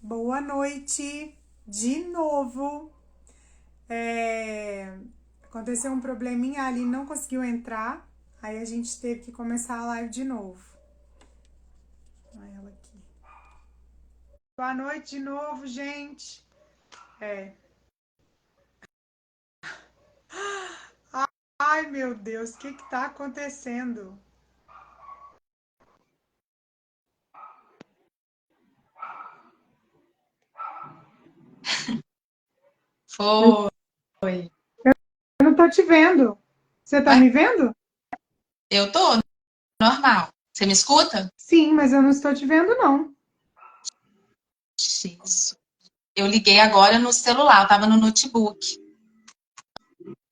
Boa noite, de novo. Aconteceu um probleminha, ali não conseguiu entrar, aí a gente teve que começar a live de novo. Olha ela aqui. Boa noite de novo, gente. É. Ai, meu Deus, o que que tá acontecendo? Foi. Eu não tô te vendo. Você tá Ué, me vendo? eu tô normal. Você me escuta? Sim, mas eu não estou te vendo, não. Isso. Eu liguei agora no celular, eu tava no notebook.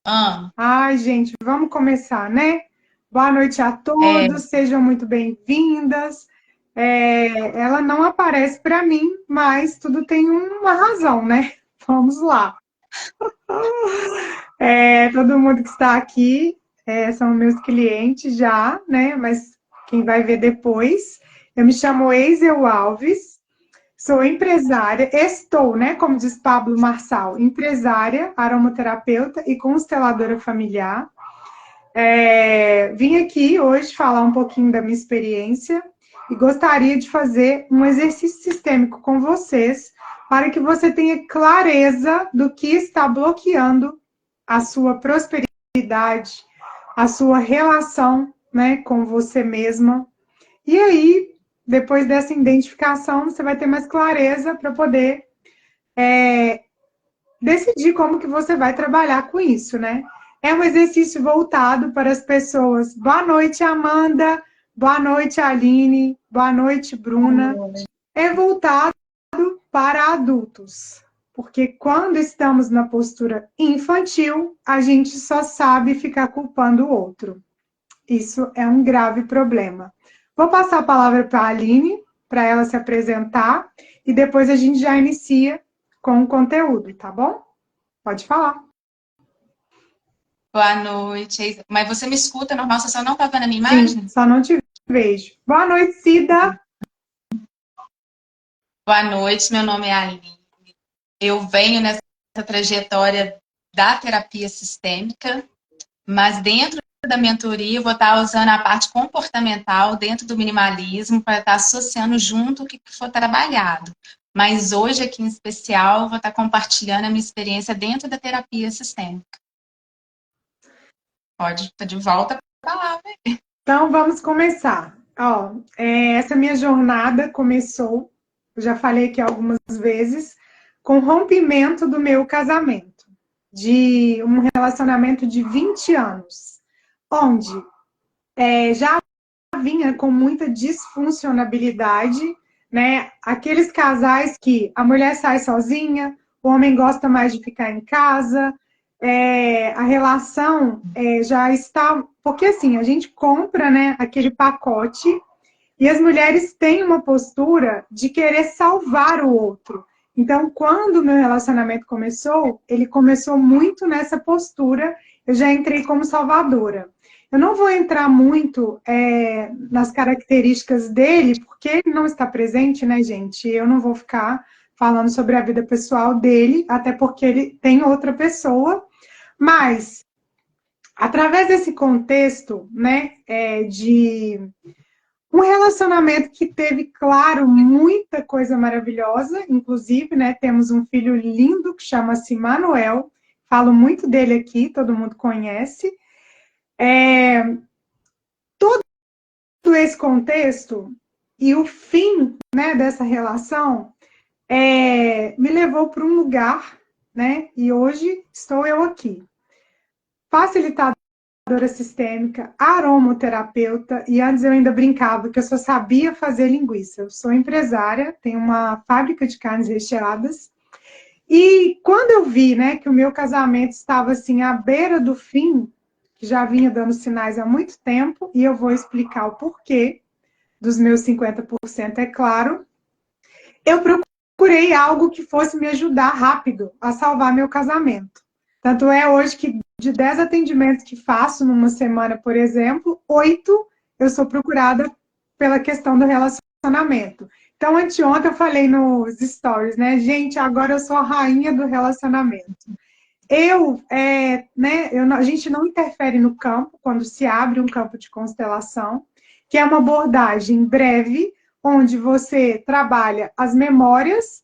Ah, Ai, gente, vamos começar, né? Boa noite a é, todos, sejam muito bem-vindas. Ela não aparece para mim, mas tudo tem uma razão, né? Vamos lá. Todo mundo que está aqui são meus clientes já, né? Mas quem vai ver depois. Eu me chamo Eisel Alves, sou empresária, estou, né? Como diz Pablo Marçal, empresária, aromaterapeuta e consteladora familiar. Vim aqui hoje falar um pouquinho da minha experiência e gostaria de fazer um exercício sistêmico com vocês para que você tenha clareza do que está bloqueando a sua prosperidade, a sua relação, né, com você mesma. E aí, depois dessa identificação, você vai ter mais clareza para poder decidir como que você vai trabalhar com isso, né? É um exercício voltado para as pessoas. Boa noite, Amanda. Boa noite, Aline. Boa noite, Bruna. É voltado para adultos. Porque quando estamos na postura infantil, a gente só sabe ficar culpando o outro. Isso é um grave problema. Vou passar a palavra para a Aline, para ela se apresentar, e depois a gente já inicia com o conteúdo, tá bom? Pode falar. boa noite. Mas você me escuta normal, você só não tá vendo a minha Sim, imagem? só não te vejo. Boa noite, Cida. Boa noite, meu nome é Aline. Eu venho nessa trajetória da terapia sistêmica, mas dentro da mentoria eu vou estar usando a parte comportamental dentro do minimalismo para estar associando junto o que for trabalhado. Mas hoje, aqui em especial, eu vou estar compartilhando a minha experiência dentro da terapia sistêmica. Pode estar de volta para a palavra. Então, vamos começar. Ó, essa minha jornada começou, eu já falei aqui algumas vezes, com o rompimento do meu casamento, de um relacionamento de 20 anos, onde já vinha com muita disfuncionabilidade, né? Aqueles casais que a mulher sai sozinha, o homem gosta mais de ficar em casa, a relação já está. Porque assim, a gente compra, né, aquele pacote e as mulheres têm uma postura de querer salvar o outro. Então, quando o meu relacionamento começou, ele começou muito nessa postura, eu já entrei como salvadora. Eu não vou entrar muito nas características dele, porque ele não está presente, né, gente? Eu não vou ficar falando sobre a vida pessoal dele, até porque ele tem outra pessoa, mas através desse contexto, né, de um relacionamento que teve, claro, muita coisa maravilhosa, inclusive, né, temos um filho lindo que chama-se Manuel, falo muito dele aqui, todo mundo conhece. Todo esse contexto e o fim, né, dessa relação me levou para um lugar, né, e hoje estou eu aqui. Facilitadora sistêmica, aromoterapeuta, e antes eu ainda brincava que eu só sabia fazer linguiça. Eu sou empresária, tenho uma fábrica de carnes recheadas, e quando eu vi, né, que o meu casamento estava assim à beira do fim, que já vinha dando sinais há muito tempo, e eu vou explicar o porquê dos meus 50%, é claro, eu procurei algo que fosse me ajudar rápido a salvar meu casamento. Tanto é hoje que de 10 atendimentos que faço numa semana, por exemplo, 8 eu sou procurada pela questão do relacionamento. relacionamento. Então, anteontem eu falei nos stories, né? Gente, agora eu sou a rainha do relacionamento. A gente não interfere no campo quando se abre um campo de constelação, que é uma abordagem breve, onde você trabalha as memórias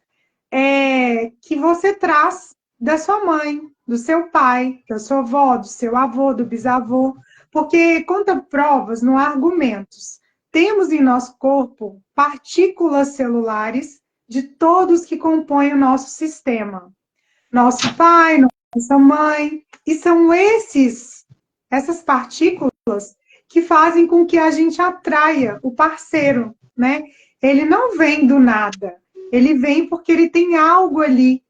que você traz da sua mãe, do seu pai, da sua avó, do seu avô, do bisavô, porque conta provas, não há argumentos. Temos em nosso corpo partículas celulares de todos que compõem o nosso sistema. Nosso pai, nossa mãe, e são essas partículas que fazem com que a gente atraia o parceiro, né? Ele não vem do nada, ele vem porque ele tem algo ali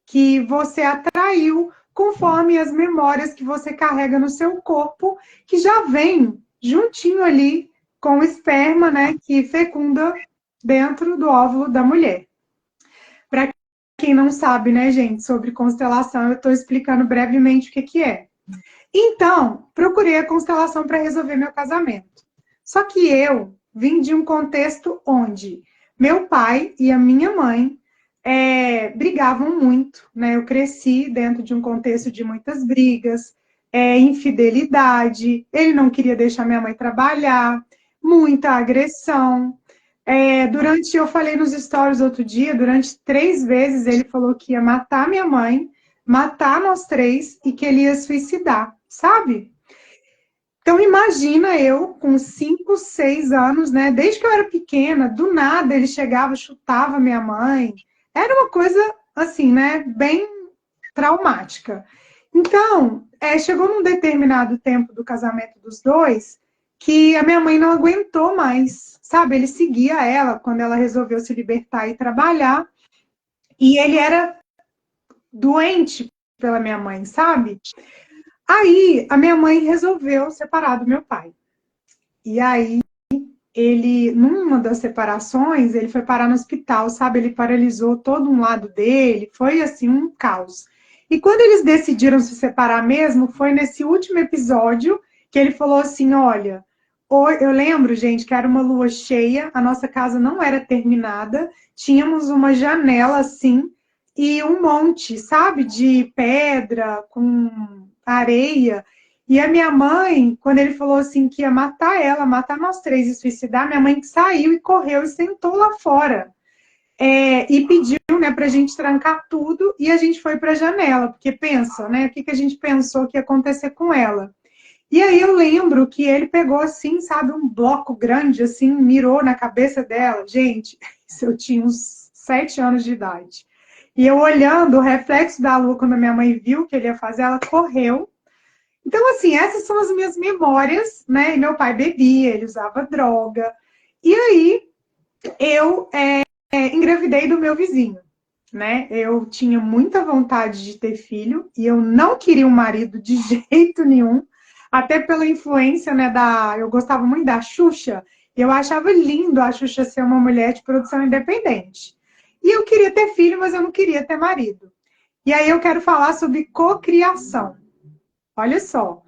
que você atraiu conforme as memórias que você carrega no seu corpo, que já vem juntinho ali com o esperma, né, que fecunda dentro do óvulo da mulher. Para quem não sabe, né, gente, sobre constelação, eu estou explicando brevemente o que é. Então, procurei a constelação para resolver meu casamento. Só que eu vim de um contexto onde meu pai e a minha mãe brigavam muito, né? Eu cresci dentro de um contexto de muitas brigas, infidelidade, ele não queria deixar minha mãe trabalhar, muita agressão. Eu falei nos stories outro dia, durante 3 vezes ele falou que ia matar minha mãe, matar nós 3 e que ele ia suicidar, sabe? Então imagina eu com 5, 6 anos, né? Desde que eu era pequena, do nada ele chegava, chutava minha mãe. Era uma coisa assim, né? Bem traumática. Então, chegou num determinado tempo do casamento dos dois que a minha mãe não aguentou mais, sabe? Ele seguia ela quando ela resolveu se libertar e trabalhar. E ele era doente pela minha mãe, sabe? Aí, a minha mãe resolveu separar do meu pai. E aí, numa das separações, ele foi parar no hospital, sabe? Ele paralisou todo um lado dele, foi assim, um caos. E quando eles decidiram se separar mesmo, foi nesse último episódio que ele falou assim, olha, eu lembro, gente, que era uma lua cheia, a nossa casa não era terminada, tínhamos uma janela assim, e um monte, sabe, de pedra com areia. E a minha mãe, quando ele falou assim que ia matar ela, matar nós 3 e suicidar, minha mãe saiu e correu e sentou lá fora. E pediu, né, para a gente trancar tudo e a gente foi para a janela, porque pensa, né, o que a gente pensou que ia acontecer com ela. E aí eu lembro que ele pegou assim, sabe, um bloco grande, assim, mirou na cabeça dela. Gente, eu tinha uns 7 anos de idade. E eu olhando o reflexo da lua, quando a minha mãe viu o que ele ia fazer, ela correu. Então, assim, essas são as minhas memórias, né? E meu pai bebia, ele usava droga. E aí, eu engravidei do meu vizinho, né? Eu tinha muita vontade de ter filho e eu não queria um marido de jeito nenhum, até pela influência, né, eu gostava muito da Xuxa, e eu achava lindo a Xuxa ser uma mulher de produção independente. E eu queria ter filho, mas eu não queria ter marido. E aí eu quero falar sobre cocriação. Olha só,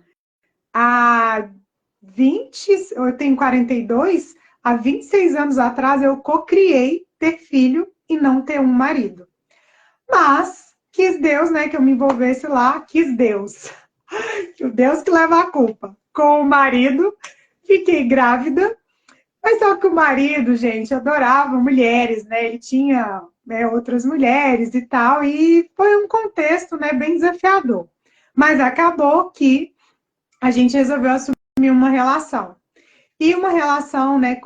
eu tenho 42, há 26 anos atrás eu cocriei ter filho e não ter um marido. Mas quis Deus, né, que eu me envolvesse lá, quis Deus. O Deus que leva a culpa. Com o marido, fiquei grávida. Mas só que o marido, gente, adorava mulheres, né? Ele tinha outras mulheres e tal, e foi um contexto, né, bem desafiador. Mas acabou que a gente resolveu assumir uma relação. E uma relação, né,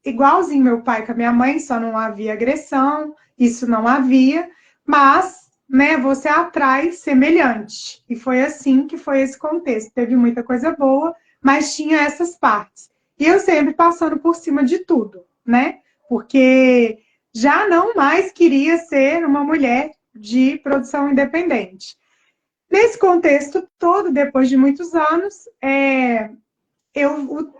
igualzinho meu pai com a minha mãe, só não havia agressão, isso não havia, mas, né, você atrai semelhante. E foi assim que foi esse contexto. Teve muita coisa boa, mas tinha essas partes. E eu sempre passando por cima de tudo, né? Porque já não mais queria ser uma mulher de produção independente. Nesse contexto todo, depois de muitos anos,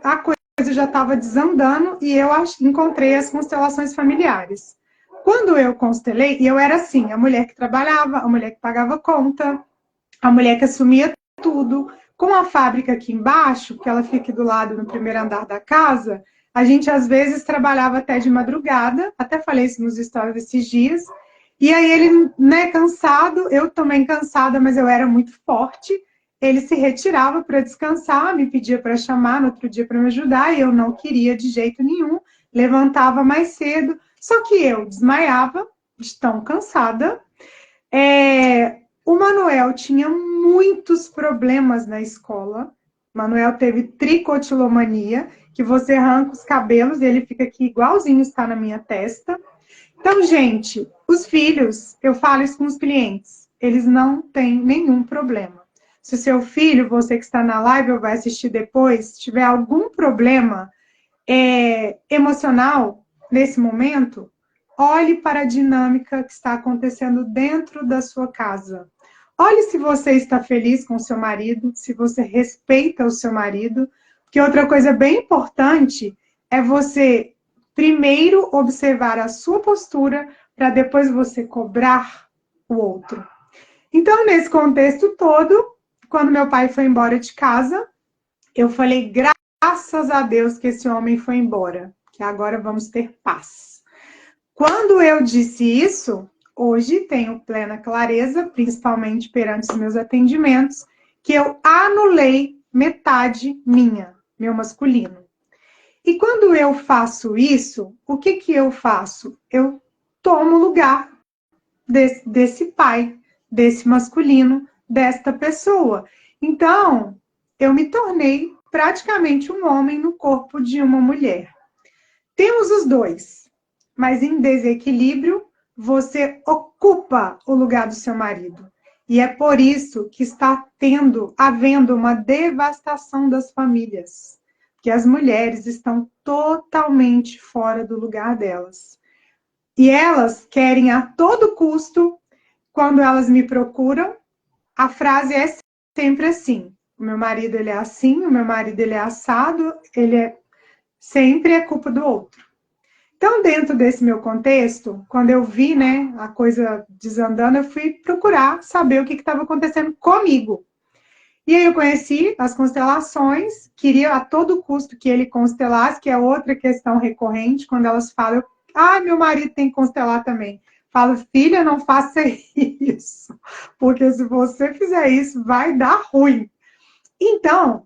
a coisa já estava desandando e eu encontrei as constelações familiares. Quando eu constelei, e eu era assim, a mulher que trabalhava, a mulher que pagava conta, a mulher que assumia tudo, com a fábrica aqui embaixo, que ela fica aqui do lado no primeiro andar da casa, A gente, às vezes, trabalhava até de madrugada, até falei isso nos stories esses dias. E aí ele, né, cansado, eu também cansada, mas eu era muito forte. Ele se retirava para descansar, me pedia para chamar no outro dia para me ajudar, e eu não queria de jeito nenhum. Levantava mais cedo, só que eu desmaiava, de tão cansada. O Manuel tinha muitos problemas na escola. Manuel teve tricotilomania, que você arranca os cabelos e ele fica aqui igualzinho está na minha testa. Então, gente, os filhos, eu falo isso com os clientes, eles não têm nenhum problema. Se o seu filho, você que está na live ou vai assistir depois, tiver algum problema emocional nesse momento, olhe para a dinâmica que está acontecendo dentro da sua casa. Olhe se você está feliz com o seu marido, se você respeita o seu marido, porque outra coisa bem importante é você primeiro observar a sua postura para depois você cobrar o outro. Então, nesse contexto todo, quando meu pai foi embora de casa, eu falei, graças a Deus que esse homem foi embora, que agora vamos ter paz. Quando eu disse isso, hoje tenho plena clareza, principalmente perante os meus atendimentos, que eu anulei metade minha, meu masculino. E quando eu faço isso, o que que eu faço? Eu tomo o lugar desse pai, desse masculino, desta pessoa. Então, eu me tornei praticamente um homem no corpo de uma mulher. Temos os dois, mas em desequilíbrio, você ocupa o lugar do seu marido. E é por isso que está havendo uma devastação das famílias, que as mulheres estão totalmente fora do lugar delas. E elas querem a todo custo, quando elas me procuram, a frase é sempre assim: o meu marido ele é assim, o meu marido ele é assado, sempre é culpa do outro. Então, dentro desse meu contexto, quando eu vi, né, a coisa desandando, eu fui procurar saber o que estava acontecendo comigo. E aí eu conheci as constelações, queria a todo custo que ele constelasse, que é outra questão recorrente, quando elas falam, meu marido tem que constelar também. Falo, filha, não faça isso, porque se você fizer isso, vai dar ruim. Então,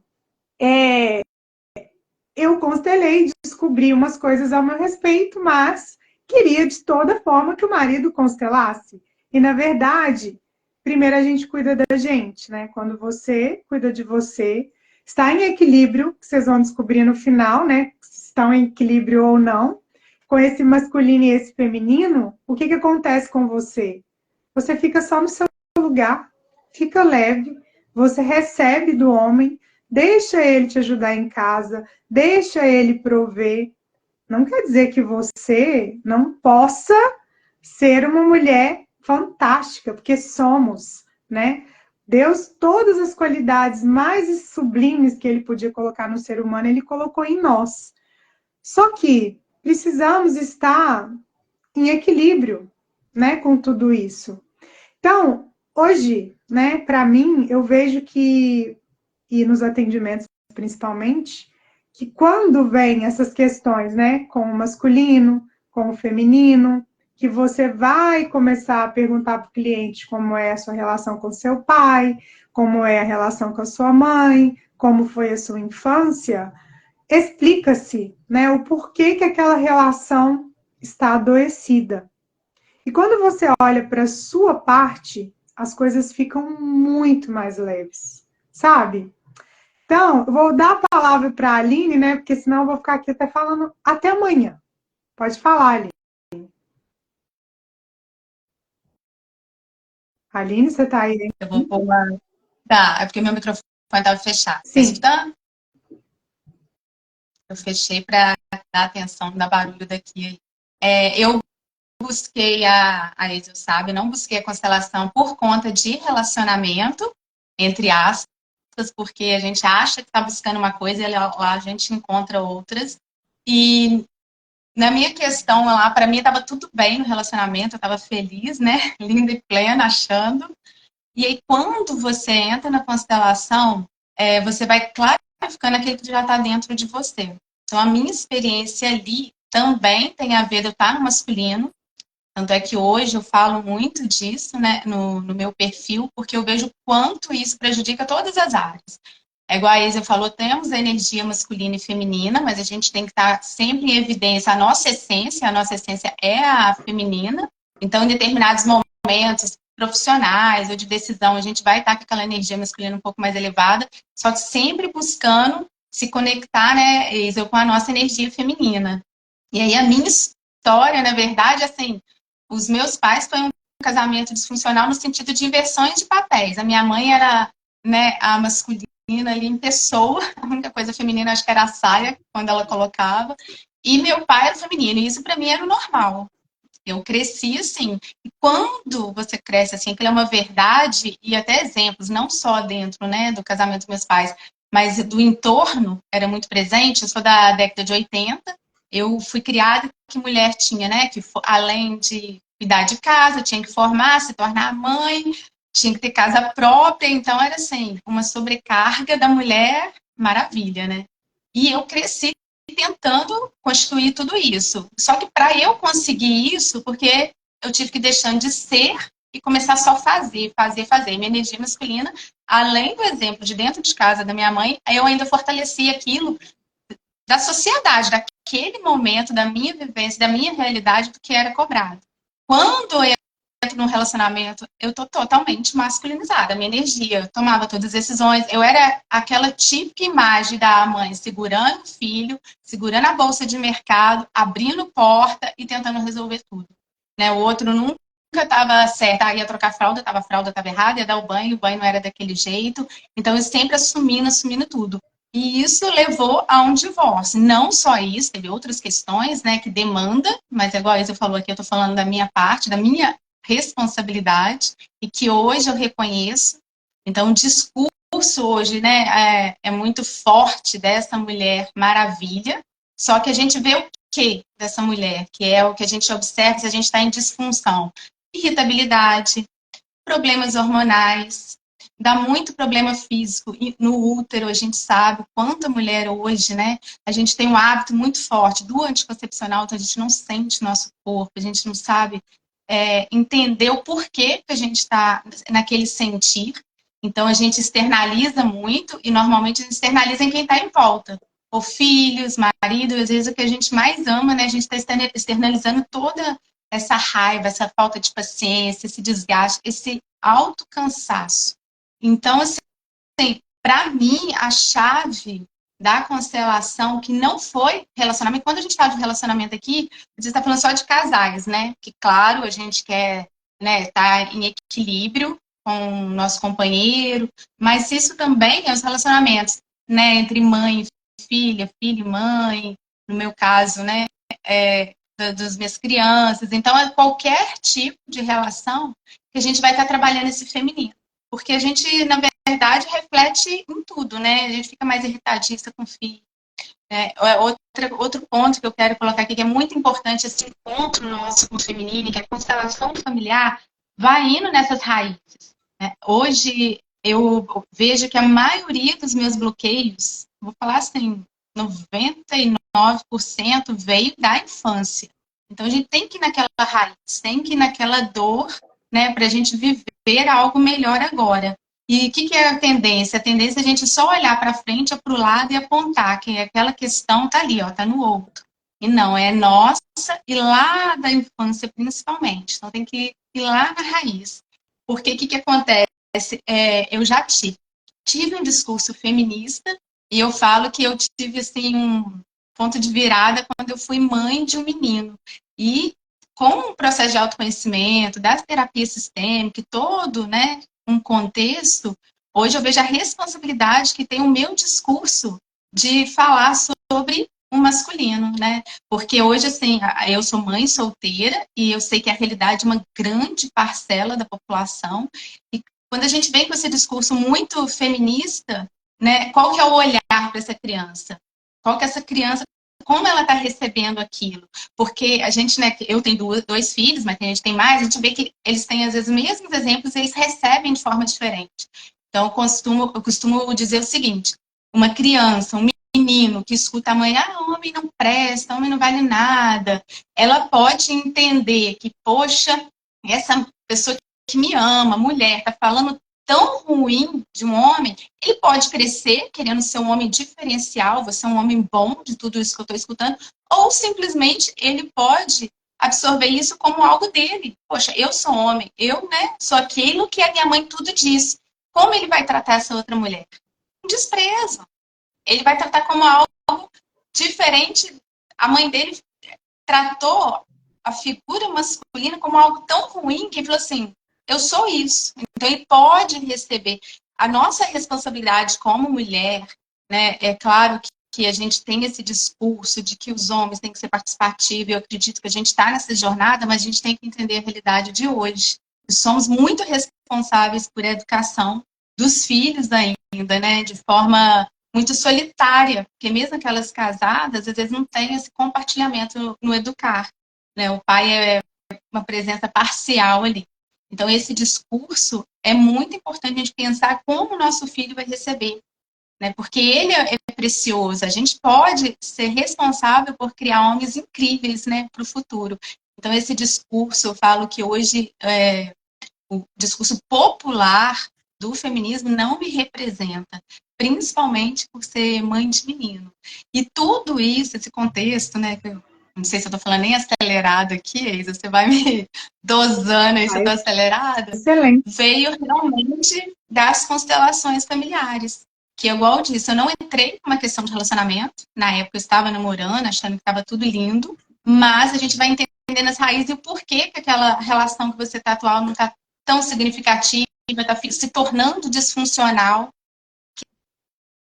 eu constelei, descobri umas coisas ao meu respeito, mas queria de toda forma que o marido constelasse. E, na verdade, primeiro a gente cuida da gente, né? Quando você cuida de você, está em equilíbrio, vocês vão descobrir no final, né? Se estão em equilíbrio ou não. Com esse masculino e esse feminino, o que acontece com você? Você fica só no seu lugar, fica leve, você recebe do homem, deixa ele te ajudar em casa, deixa ele prover. Não quer dizer que você não possa ser uma mulher fantástica, porque somos, né? Deus, todas as qualidades mais sublimes que ele podia colocar no ser humano, ele colocou em nós. Só que precisamos estar em equilíbrio, né, com tudo isso. Então, hoje, né, para mim, eu vejo que, e nos atendimentos principalmente, que quando vem essas questões, né, com o masculino, com o feminino, que você vai começar a perguntar para o cliente como é a sua relação com seu pai, como é a relação com a sua mãe, como foi a sua infância, explica-se, né, o porquê que aquela relação está adoecida. E quando você olha para a sua parte, as coisas ficam muito mais leves, sabe? Então, eu vou dar a palavra para a Aline, né? Porque senão eu vou ficar aqui até falando até amanhã. Pode falar, Aline. Aline, você está aí? Eu vou pôr uma... Tá, é porque meu microfone estava fechado. Tá Sim. escutando? Eu fechei para dar atenção, dar barulho daqui. Eu busquei a Exil Sabe, não busquei a constelação por conta de relacionamento, entre aspas, porque a gente acha que está buscando uma coisa e lá a gente encontra outras. E na minha questão lá, para mim estava tudo bem no relacionamento, eu estava feliz, né? Linda e plena, achando. E aí, quando você entra na constelação, você vai clarificando aquilo que já está dentro de você. Então, a minha experiência ali também tem a ver de eu estar no masculino. Tanto é que hoje eu falo muito disso, né, no meu perfil, porque eu vejo quanto isso prejudica todas as áreas. É igual a Isa falou, temos a energia masculina e feminina, mas a gente tem que estar sempre em evidência a nossa essência é a feminina. Então, em determinados momentos profissionais ou de decisão, a gente vai estar com aquela energia masculina um pouco mais elevada, só que sempre buscando se conectar, né, Isa, com a nossa energia feminina. E aí a minha história, na verdade, assim, os meus pais foi um casamento disfuncional no sentido de inversões de papéis. A minha mãe era, né, a masculina ali em pessoa, a única coisa feminina acho que era a saia, quando ela colocava, e meu pai era feminino, e isso para mim era o normal. Eu cresci assim, e quando você cresce assim, aquilo é uma verdade, e até exemplos, não só dentro, né, do casamento dos meus pais, mas do entorno, era muito presente. Eu sou da década de 80, eu fui criada que mulher tinha, né, que além de cuidar de casa, tinha que formar, se tornar mãe, tinha que ter casa própria, então era assim, uma sobrecarga da mulher, maravilha, né? E eu cresci tentando constituir tudo isso. Só que para eu conseguir isso, porque eu tive que deixando de ser e começar só a fazer. Minha energia masculina, além do exemplo de dentro de casa da minha mãe, eu ainda fortaleci aquilo da sociedade, daquele momento, da minha vivência, da minha realidade, do que era cobrado. Quando eu entro num relacionamento, eu tô totalmente masculinizada, a minha energia, eu tomava todas as decisões, eu era aquela típica imagem da mãe segurando o filho, segurando a bolsa de mercado, abrindo porta e tentando resolver tudo. Né? O outro nunca estava certo, ia trocar a fralda estava errada, ia dar o banho não era daquele jeito, então eu sempre assumindo tudo. E isso levou a um divórcio. Não só isso, teve outras questões, né, que demanda, mas igual a Isa falou aqui, eu estou falando da minha parte, da minha responsabilidade, e que hoje eu reconheço. Então, o discurso hoje, né, é muito forte dessa mulher maravilha, só que a gente vê o que dessa mulher, que é o que a gente observa se a gente está em disfunção. Irritabilidade, problemas hormonais, dá muito problema físico. E no útero, a gente sabe quanta mulher hoje, né? A gente tem um hábito muito forte do anticoncepcional, então a gente não sente o nosso corpo, a gente não sabe entender o porquê que a gente está naquele sentir. Então a gente externaliza muito e normalmente a gente externaliza em quem está em volta. Ou filhos, marido, às vezes o que a gente mais ama, né? A gente está externalizando toda essa raiva, essa falta de paciência, esse desgaste, esse autocansaço. Então, assim, para mim, a chave da constelação, que não foi relacionamento, quando a gente fala de relacionamento aqui, a gente está falando só de casais, né? Que, claro, a gente quer, né, estar em equilíbrio com o nosso companheiro, mas isso também é os relacionamentos, né, entre mãe e filha, filho e mãe, no meu caso, né, das minhas crianças. Então, é qualquer tipo de relação que a gente vai estar trabalhando esse feminino. Porque a gente, na verdade, reflete em tudo, né? A gente fica mais irritadista com o filho. Outro ponto que eu quero colocar aqui, que é muito importante, esse encontro nosso com o feminino, que é a constelação familiar, vai indo nessas raízes. Né? Hoje, eu vejo que a maioria dos meus bloqueios, vou falar assim, 99% veio da infância. Então, a gente tem que ir naquela raiz, tem que ir naquela dor, né, para a gente viver algo melhor agora. E o que é a tendência? A tendência é a gente só olhar para frente, para o lado e apontar que aquela questão está ali, está no outro. E não, é nossa e lá da infância principalmente. Então tem que ir lá na raiz. Porque o que acontece? Eu já tive um discurso feminista e eu falo que eu tive assim, um ponto de virada quando eu fui mãe de um menino. E com o processo de autoconhecimento, da terapia sistêmica, todo, né, um contexto, hoje eu vejo a responsabilidade que tem o meu discurso de falar sobre o masculino, né? Porque hoje, assim, eu sou mãe solteira e eu sei que é a realidade de uma grande parcela da população. E quando a gente vem com esse discurso muito feminista, né, qual que é o olhar para essa criança? Qual que é essa criança, como ela está recebendo aquilo? Porque a gente, né, eu tenho dois filhos, mas a gente tem mais, a gente vê que eles têm, às vezes, os mesmos exemplos e eles recebem de forma diferente. Então, eu costumo dizer o seguinte, uma criança, um menino que escuta a mãe, homem não presta, homem não vale nada, ela pode entender que, poxa, essa pessoa que me ama, mulher, tá falando tão ruim de um homem, ele pode crescer querendo ser um homem diferencial, você é um homem bom de tudo isso que eu estou escutando, ou simplesmente ele pode absorver isso como algo dele. Poxa, eu sou homem, eu, né, sou aquilo que a minha mãe tudo diz. Como ele vai tratar essa outra mulher? Um desprezo. Ele vai tratar como algo diferente. A mãe dele tratou a figura masculina como algo tão ruim que ele falou assim, eu sou isso. Então ele pode receber. A nossa responsabilidade como mulher, né, é claro que a gente tem esse discurso de que os homens têm que ser participativos, eu acredito que a gente está nessa jornada, mas a gente tem que entender a realidade de hoje. Somos muito responsáveis por educação dos filhos ainda, né, de forma muito solitária, porque mesmo aquelas casadas, às vezes não tem esse compartilhamento no educar, né? O pai é uma presença parcial ali. Então, esse discurso é muito importante a gente pensar como o nosso filho vai receber, né? Porque ele é precioso, a gente pode ser responsável por criar homens incríveis, né, para o futuro. Então, esse discurso, eu falo que hoje o discurso popular do feminismo não me representa, principalmente por ser mãe de menino. E tudo isso, esse contexto, né, que eu não sei se eu estou falando nem acelerado aqui, Isa, você vai me dosando aí se eu estou acelerada, Excelente. veio realmente das constelações familiares. Que, igual eu disse, eu não entrei numa questão de relacionamento, na época eu estava namorando, achando que estava tudo lindo, mas a gente vai entendendo as raízes e o porquê que aquela relação que você está atual não está tão significativa, está se tornando disfuncional,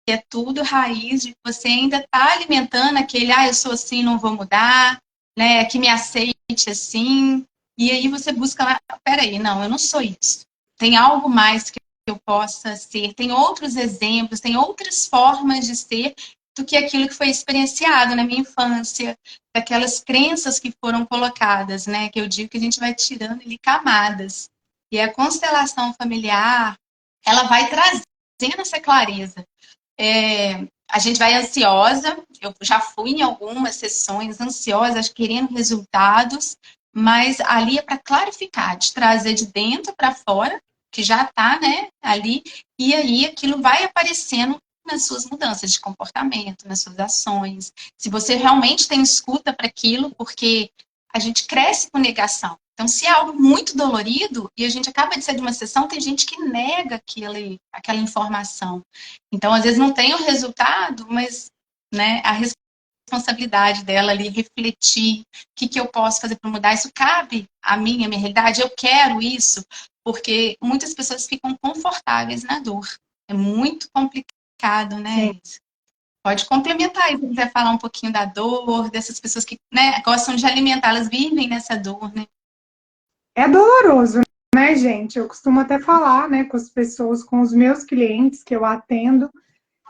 que é tudo raiz de que você ainda está alimentando aquele, eu sou assim, não vou mudar, né, que me aceite assim, e aí você busca, peraí, não, eu não sou isso. Tem algo mais que eu possa ser, tem outros exemplos, tem outras formas de ser do que aquilo que foi experienciado na minha infância, daquelas crenças que foram colocadas, né, que eu digo que a gente vai tirando ali camadas. E a constelação familiar, ela vai trazendo essa clareza. A gente vai ansiosa, eu já fui em algumas sessões ansiosas, querendo resultados, mas ali é para clarificar, de trazer de dentro para fora, que já está, né, ali, e aí aquilo vai aparecendo nas suas mudanças de comportamento, nas suas ações. Se você realmente tem escuta para aquilo, porque a gente cresce com negação. Então, se é algo muito dolorido e a gente acaba de sair de uma sessão, tem gente que nega aquela informação. Então, às vezes não tem o resultado, mas, né, a responsabilidade dela ali, refletir o que eu posso fazer para mudar, isso cabe a mim, a minha realidade, eu quero isso, porque muitas pessoas ficam confortáveis na dor. É muito complicado, né? Isso. Pode complementar, se quiser falar um pouquinho da dor, dessas pessoas que, né, gostam de alimentar, elas vivem nessa dor, né? É doloroso, né, gente? Eu costumo até falar, né, com as pessoas, com os meus clientes que eu atendo,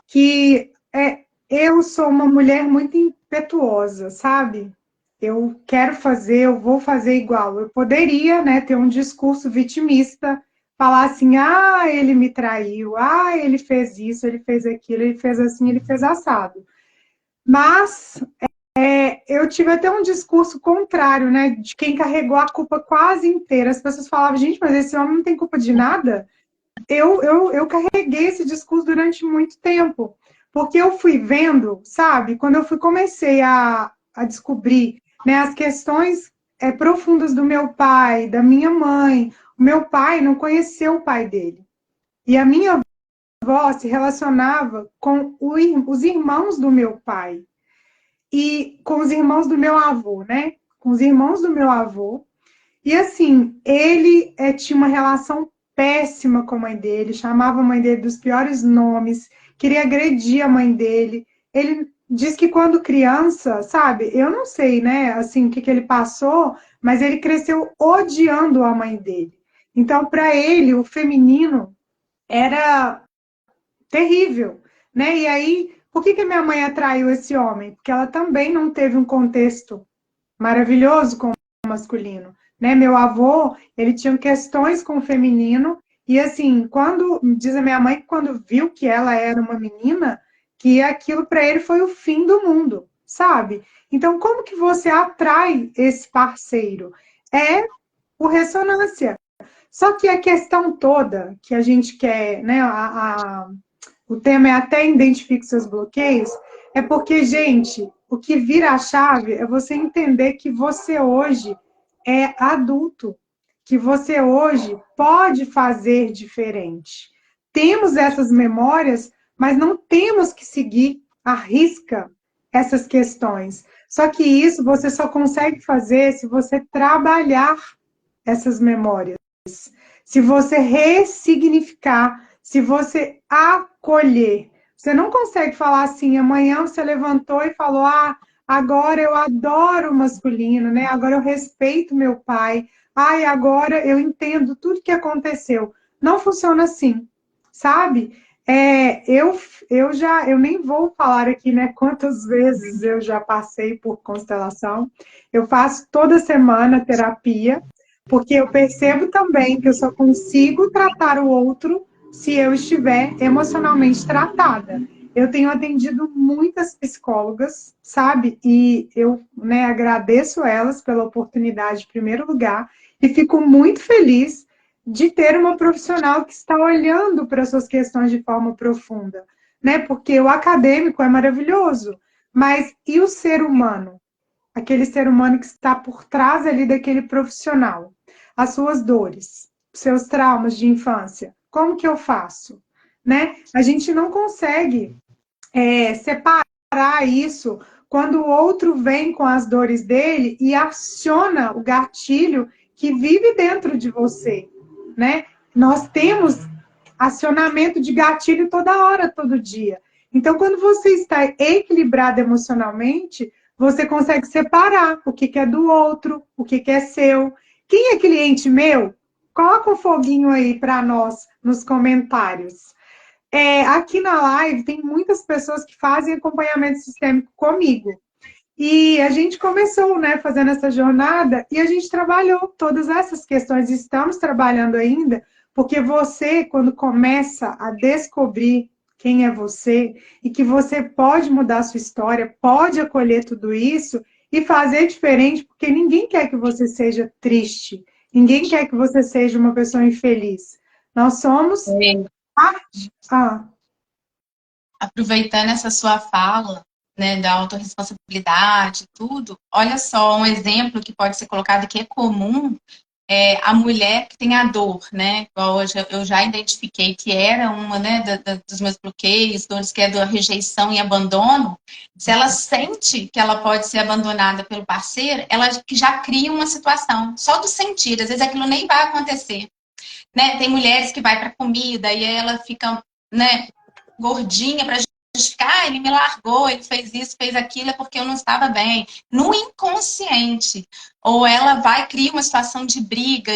que eu sou uma mulher muito impetuosa, sabe? Eu quero fazer, eu vou fazer igual. Eu poderia, né, ter um discurso vitimista, falar assim, ele me traiu, ele fez isso, ele fez aquilo, ele fez assim, ele fez assado. Mas eu tive até um discurso contrário, né, de quem carregou a culpa quase inteira. As pessoas falavam, gente, mas esse homem não tem culpa de nada. Eu carreguei esse discurso durante muito tempo, porque eu fui vendo, sabe, quando comecei a descobrir, né, as questões profundas do meu pai, da minha mãe. O meu pai não conheceu o pai dele. E a minha avó se relacionava com os irmãos do meu pai e com os irmãos do meu avô, né? Com os irmãos do meu avô. E assim, ele tinha uma relação péssima com a mãe dele, chamava a mãe dele dos piores nomes, queria agredir a mãe dele. Ele diz que quando criança, sabe, eu não sei, né, assim, o que ele passou, mas ele cresceu odiando a mãe dele. Então, para ele, o feminino era terrível, né? E aí, por que minha mãe atraiu esse homem? Porque ela também não teve um contexto maravilhoso com o masculino, né? Meu avô, ele tinha questões com o feminino e assim, diz a minha mãe que quando viu que ela era uma menina, que aquilo para ele foi o fim do mundo, sabe? Então, como que você atrai esse parceiro? É por ressonância. Só que a questão toda que a gente quer, né? O tema é até identifique seus bloqueios, é porque, gente, o que vira a chave é você entender que você hoje é adulto, que você hoje pode fazer diferente. Temos essas memórias, mas não temos que seguir à risca essas questões. Só que isso você só consegue fazer se você trabalhar essas memórias, se você ressignificar, se você acolher. Você não consegue falar assim, amanhã você levantou e falou, agora eu adoro o masculino, né? Agora eu respeito meu pai. Ai, agora eu entendo tudo que aconteceu. Não funciona assim, sabe? Eu nem vou falar aqui, né, quantas vezes eu já passei por constelação. Eu faço toda semana terapia, porque eu percebo também que eu só consigo tratar o outro se eu estiver emocionalmente tratada. Eu tenho atendido muitas psicólogas, sabe? E eu, né, agradeço elas pela oportunidade, em primeiro lugar, e fico muito feliz de ter uma profissional que está olhando para suas questões de forma profunda, né? Porque o acadêmico é maravilhoso, mas e o ser humano? Aquele ser humano que está por trás ali daquele profissional, as suas dores, seus traumas de infância, como que eu faço? Né? A gente não consegue separar isso quando o outro vem com as dores dele e aciona o gatilho que vive dentro de você, né? Nós temos acionamento de gatilho toda hora, todo dia. Então, quando você está equilibrado emocionalmente, você consegue separar o que é do outro, o que é seu. Quem é cliente meu? Coloca um foguinho aí para nós nos comentários. Aqui na live tem muitas pessoas que fazem acompanhamento sistêmico comigo. E a gente começou, né, fazendo essa jornada e a gente trabalhou todas essas questões. Estamos trabalhando ainda, porque você, quando começa a descobrir quem é você e que você pode mudar a sua história, pode acolher tudo isso e fazer diferente, porque ninguém quer que você seja triste, ninguém quer que você seja uma pessoa infeliz. Nós somos parte. Aproveitando essa sua fala, né, da autorresponsabilidade, tudo, olha só, um exemplo que pode ser colocado que é comum, a mulher que tem a dor, né, igual hoje eu já identifiquei que era uma, né, dos meus bloqueios, dores que é da rejeição e abandono. Se ela sente que ela pode ser abandonada pelo parceiro, ela já cria uma situação, só do sentir, às vezes aquilo nem vai acontecer, né, tem mulheres que vai para comida e aí ela fica, né, gordinha para justificar, ele me largou, ele fez isso, fez aquilo, é porque eu não estava bem. No inconsciente. Ou ela vai criar uma situação de briga,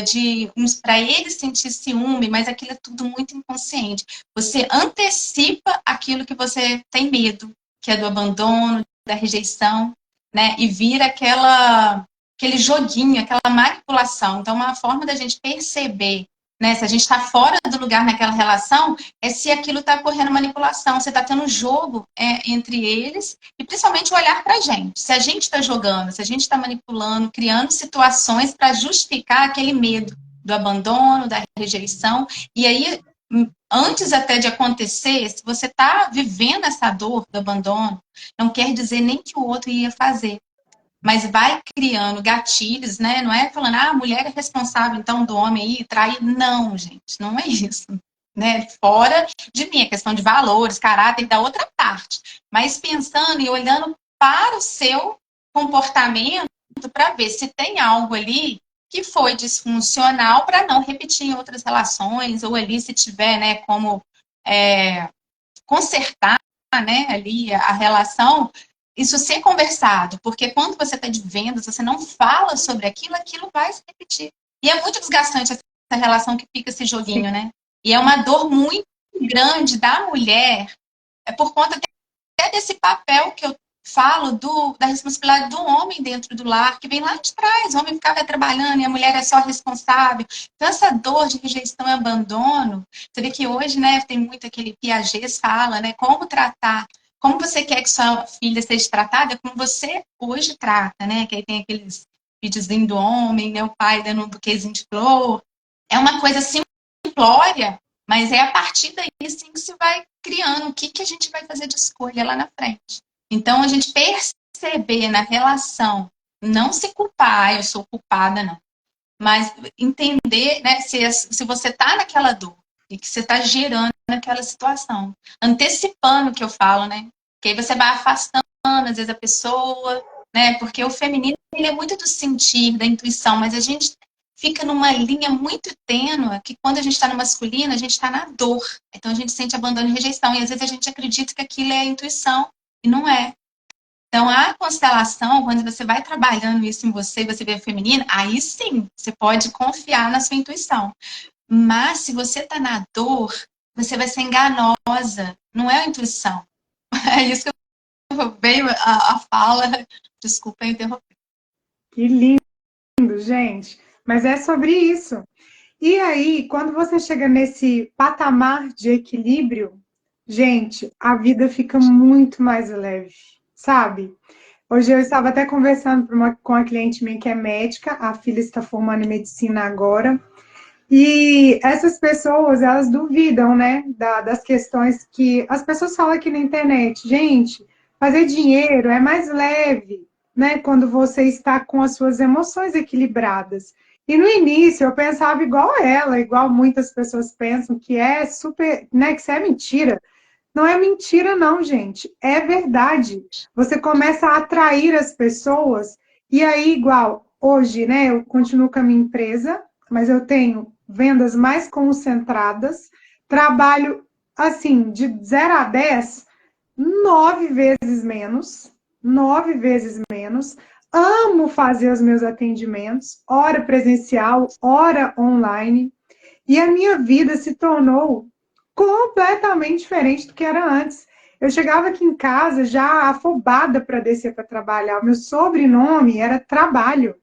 para ele sentir ciúme, mas aquilo é tudo muito inconsciente. Você antecipa aquilo que você tem medo, que é do abandono, da rejeição, né? E vira aquele joguinho, aquela manipulação. Então, uma forma da gente perceber, né, se a gente está fora do lugar naquela relação, é se aquilo está ocorrendo manipulação, você está tendo um jogo entre eles, e principalmente o olhar para a gente. Se a gente está jogando, se a gente está manipulando, criando situações para justificar aquele medo do abandono, da rejeição, e aí, antes até de acontecer, se você está vivendo essa dor do abandono, não quer dizer nem que o outro ia fazer, mas vai criando gatilhos, né? Não é falando, a mulher é responsável, então, do homem aí trair. Não, gente, não é isso. Né? Fora de mim, a questão de valores, caráter da outra parte. Mas pensando e olhando para o seu comportamento para ver se tem algo ali que foi disfuncional para não repetir em outras relações, ou ali se tiver, né, como consertar, né, ali a relação, isso ser conversado, porque quando você está de vendas, você não fala sobre aquilo, aquilo vai se repetir. E é muito desgastante essa relação que fica esse joguinho, né? E é uma dor muito grande da mulher, por conta até desse papel que eu falo da responsabilidade do homem dentro do lar, que vem lá de trás. O homem ficava trabalhando e a mulher é só responsável. Então, essa dor de rejeição e abandono, você vê que hoje, né, tem muito aquele Piaget fala, né, como tratar, como você quer que sua filha seja tratada, é como você hoje trata, né? Que aí tem aqueles videozinhos do homem, né? O pai dando um buquezinho de flor. É uma coisa simplória, mas é a partir daí, sim, que se vai criando o que, que a gente vai fazer de escolha lá na frente. Então, a gente perceber na relação, não se culpar, eu sou culpada, não. Mas entender, né, se você está naquela dor e que você está gerando naquela situação. Antecipando o que eu falo, né? Que aí você vai afastando, às vezes, a pessoa, né? Porque o feminino, ele é muito do sentir, da intuição, mas a gente fica numa linha muito tênue que quando a gente está no masculino, a gente está na dor. Então a gente sente abandono e rejeição. E às vezes a gente acredita que aquilo é a intuição e não é. Então, a constelação, quando você vai trabalhando isso em você, você vê a feminina, aí sim, você pode confiar na sua intuição. Mas se você está na dor, você vai ser enganosa. Não é a intuição. É isso que veio a fala. Desculpa interromper. Que lindo, gente. Mas é sobre isso. E aí, quando você chega nesse patamar de equilíbrio, gente, a vida fica muito mais leve, sabe? Hoje eu estava até conversando com a cliente minha que é médica, a filha está formando em medicina agora, e essas pessoas, elas duvidam, né, das questões que as pessoas falam aqui na internet. Gente, fazer dinheiro é mais leve, né, quando você está com as suas emoções equilibradas. E no início eu pensava igual ela, igual muitas pessoas pensam, que é super, né, que isso é mentira. Não é mentira, não, gente. É verdade. Você começa a atrair as pessoas, e aí, igual, hoje, né, eu continuo com a minha empresa, mas eu tenho vendas mais concentradas, trabalho, assim, de 0 a 10, 9 vezes menos, amo fazer os meus atendimentos, hora presencial, hora online, e a minha vida se tornou completamente diferente do que era antes. Eu chegava aqui em casa já afobada para descer para trabalhar. O meu sobrenome era trabalho,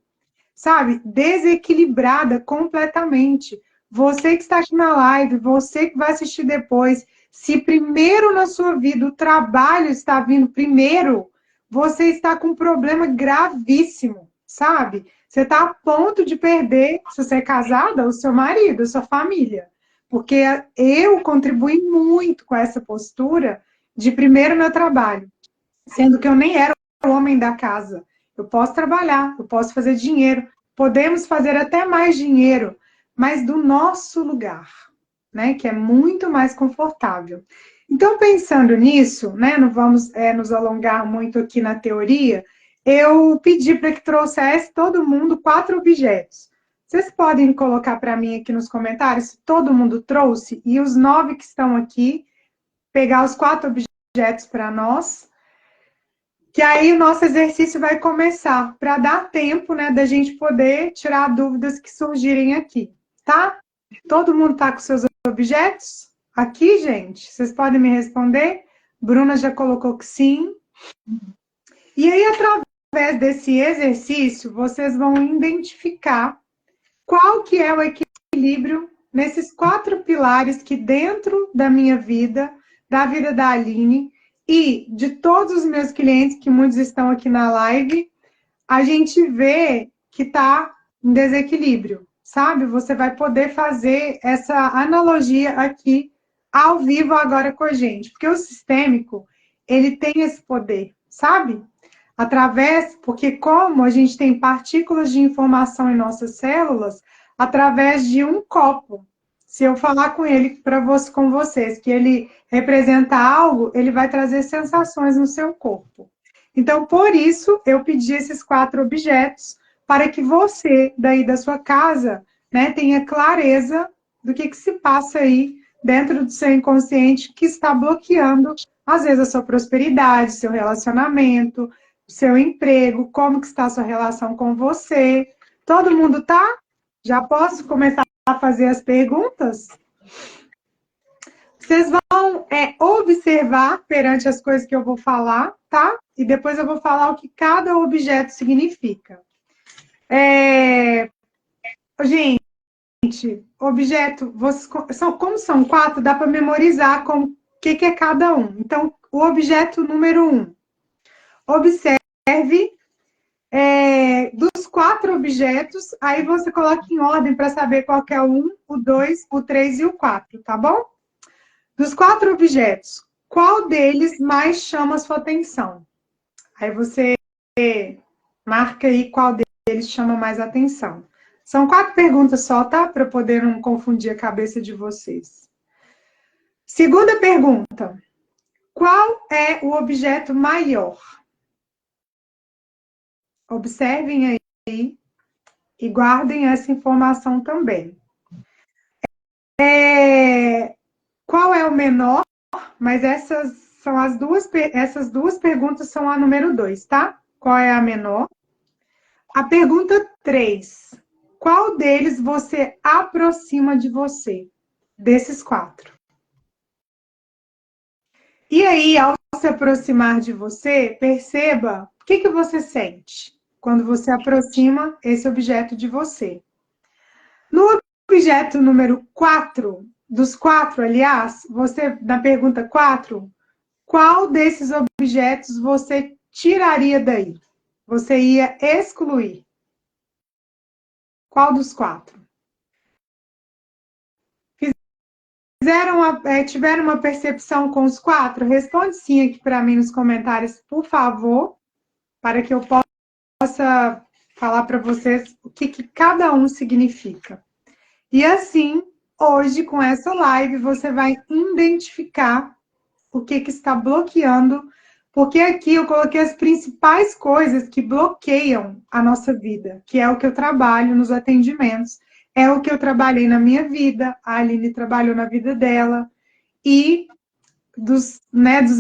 sabe? Desequilibrada completamente. Você que está aqui na live, você que vai assistir depois, se primeiro na sua vida o trabalho está vindo primeiro, você está com um problema gravíssimo, sabe? Você está a ponto de perder, se você é casada, o seu marido, a sua família. Porque eu contribuí muito com essa postura de primeiro meu trabalho, sendo que eu nem era o homem da casa. Eu posso trabalhar, eu posso fazer dinheiro, podemos fazer até mais dinheiro, mas do nosso lugar, né? Que é muito mais confortável. Então, pensando nisso, né? Não vamos nos alongar muito aqui na teoria, eu pedi para que trouxesse todo mundo 4 objetos. Vocês podem colocar para mim aqui nos comentários se todo mundo trouxe, e os 9 que estão aqui, pegar os 4 objetos para nós, que aí o nosso exercício vai começar, para dar tempo, né, da gente poder tirar dúvidas que surgirem aqui, tá? Todo mundo tá com seus objetos? Aqui, gente? Vocês podem me responder? Bruna já colocou que sim. E aí, através desse exercício, vocês vão identificar qual que é o equilíbrio nesses 4 pilares que dentro da minha vida, da vida da Aline e de todos os meus clientes, que muitos estão aqui na live, a gente vê que está em desequilíbrio, sabe? Você vai poder fazer essa analogia aqui ao vivo agora com a gente, porque o sistêmico, ele tem esse poder, sabe? Porque como a gente tem partículas de informação em nossas células, através de um copo. Se eu falar com ele, com vocês, que ele representa algo, ele vai trazer sensações no seu corpo. Então, por isso, eu pedi esses 4 objetos, para que você, daí da sua casa, né, tenha clareza do que se passa aí dentro do seu inconsciente, que está bloqueando, às vezes, a sua prosperidade, seu relacionamento, o seu emprego, como que está a sua relação com você. Todo mundo tá? Já posso começar a fazer as perguntas? Vocês vão observar perante as coisas que eu vou falar, tá? E depois eu vou falar o que cada objeto significa. Gente, objeto, como são 4, dá para memorizar o que é cada um. Então, o objeto número 1. Observe dos 4 objetos, aí você coloca em ordem para saber qual que é o 1, o 2, o 3 e o 4, tá bom? Dos 4 objetos, qual deles mais chama a sua atenção? Aí você marca aí qual deles chama mais atenção. São 4 perguntas só, tá? Para poder não confundir a cabeça de vocês. Segunda pergunta. Qual é o objeto maior? Observem aí e guardem essa informação também. Qual é o menor? Mas essas duas perguntas são a número 2, tá? Qual é a menor? A pergunta 3. Qual deles você aproxima de você? Desses 4. E aí, ao se aproximar de você, perceba o que você sente quando você aproxima esse objeto de você. No objeto número 4, dos 4, aliás, você, na pergunta 4, qual desses objetos você tiraria daí? Você ia excluir? Qual dos 4? Tiveram uma percepção com os 4? Responde sim aqui para mim nos comentários, por favor, para que eu possa falar para vocês o que cada um significa. E assim, hoje, com essa live, você vai identificar o que está bloqueando, porque aqui eu coloquei as principais coisas que bloqueiam a nossa vida, que é o que eu trabalho nos atendimentos, é o que eu trabalhei na minha vida, a Aline trabalhou na vida dela, e dos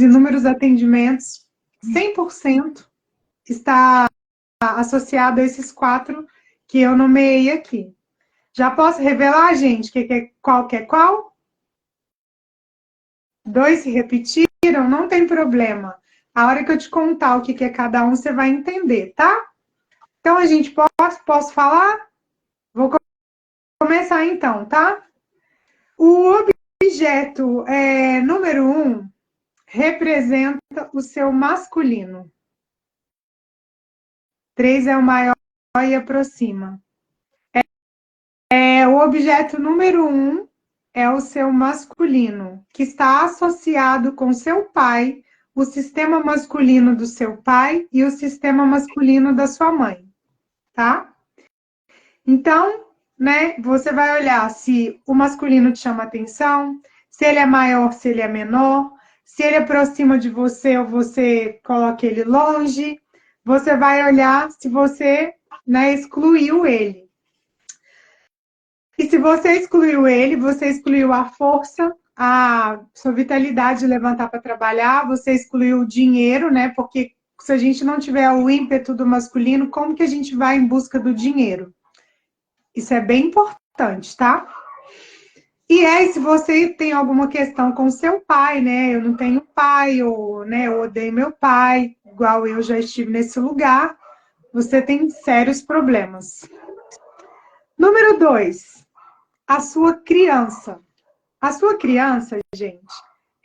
inúmeros atendimentos, 100% está associado a esses 4 que eu nomeei aqui. Já posso revelar, gente, qual que é qual? 2 se repetiram? Não tem problema. A hora que eu te contar o que é cada um, você vai entender, tá? Então, a gente posso falar? Vou começar então, tá? O objeto número 1 representa o seu masculino. 3 é o maior e aproxima. O objeto número 1 é o seu masculino, que está associado com seu pai, o sistema masculino do seu pai e o sistema masculino da sua mãe, tá? Então, você vai olhar se o masculino te chama atenção, se ele é maior, se ele é menor, se ele aproxima de você ou você coloca ele longe. Você vai olhar se você, excluiu ele. E se você excluiu ele, você excluiu a força, a sua vitalidade de levantar para trabalhar, você excluiu o dinheiro, Porque se a gente não tiver o ímpeto do masculino, como que a gente vai em busca do dinheiro? Isso é bem importante, tá? E aí, se você tem alguma questão com seu pai, Eu não tenho pai, ou eu odeio meu pai, igual eu já estive nesse lugar, você tem sérios problemas. Número 2. A sua criança. A sua criança, gente,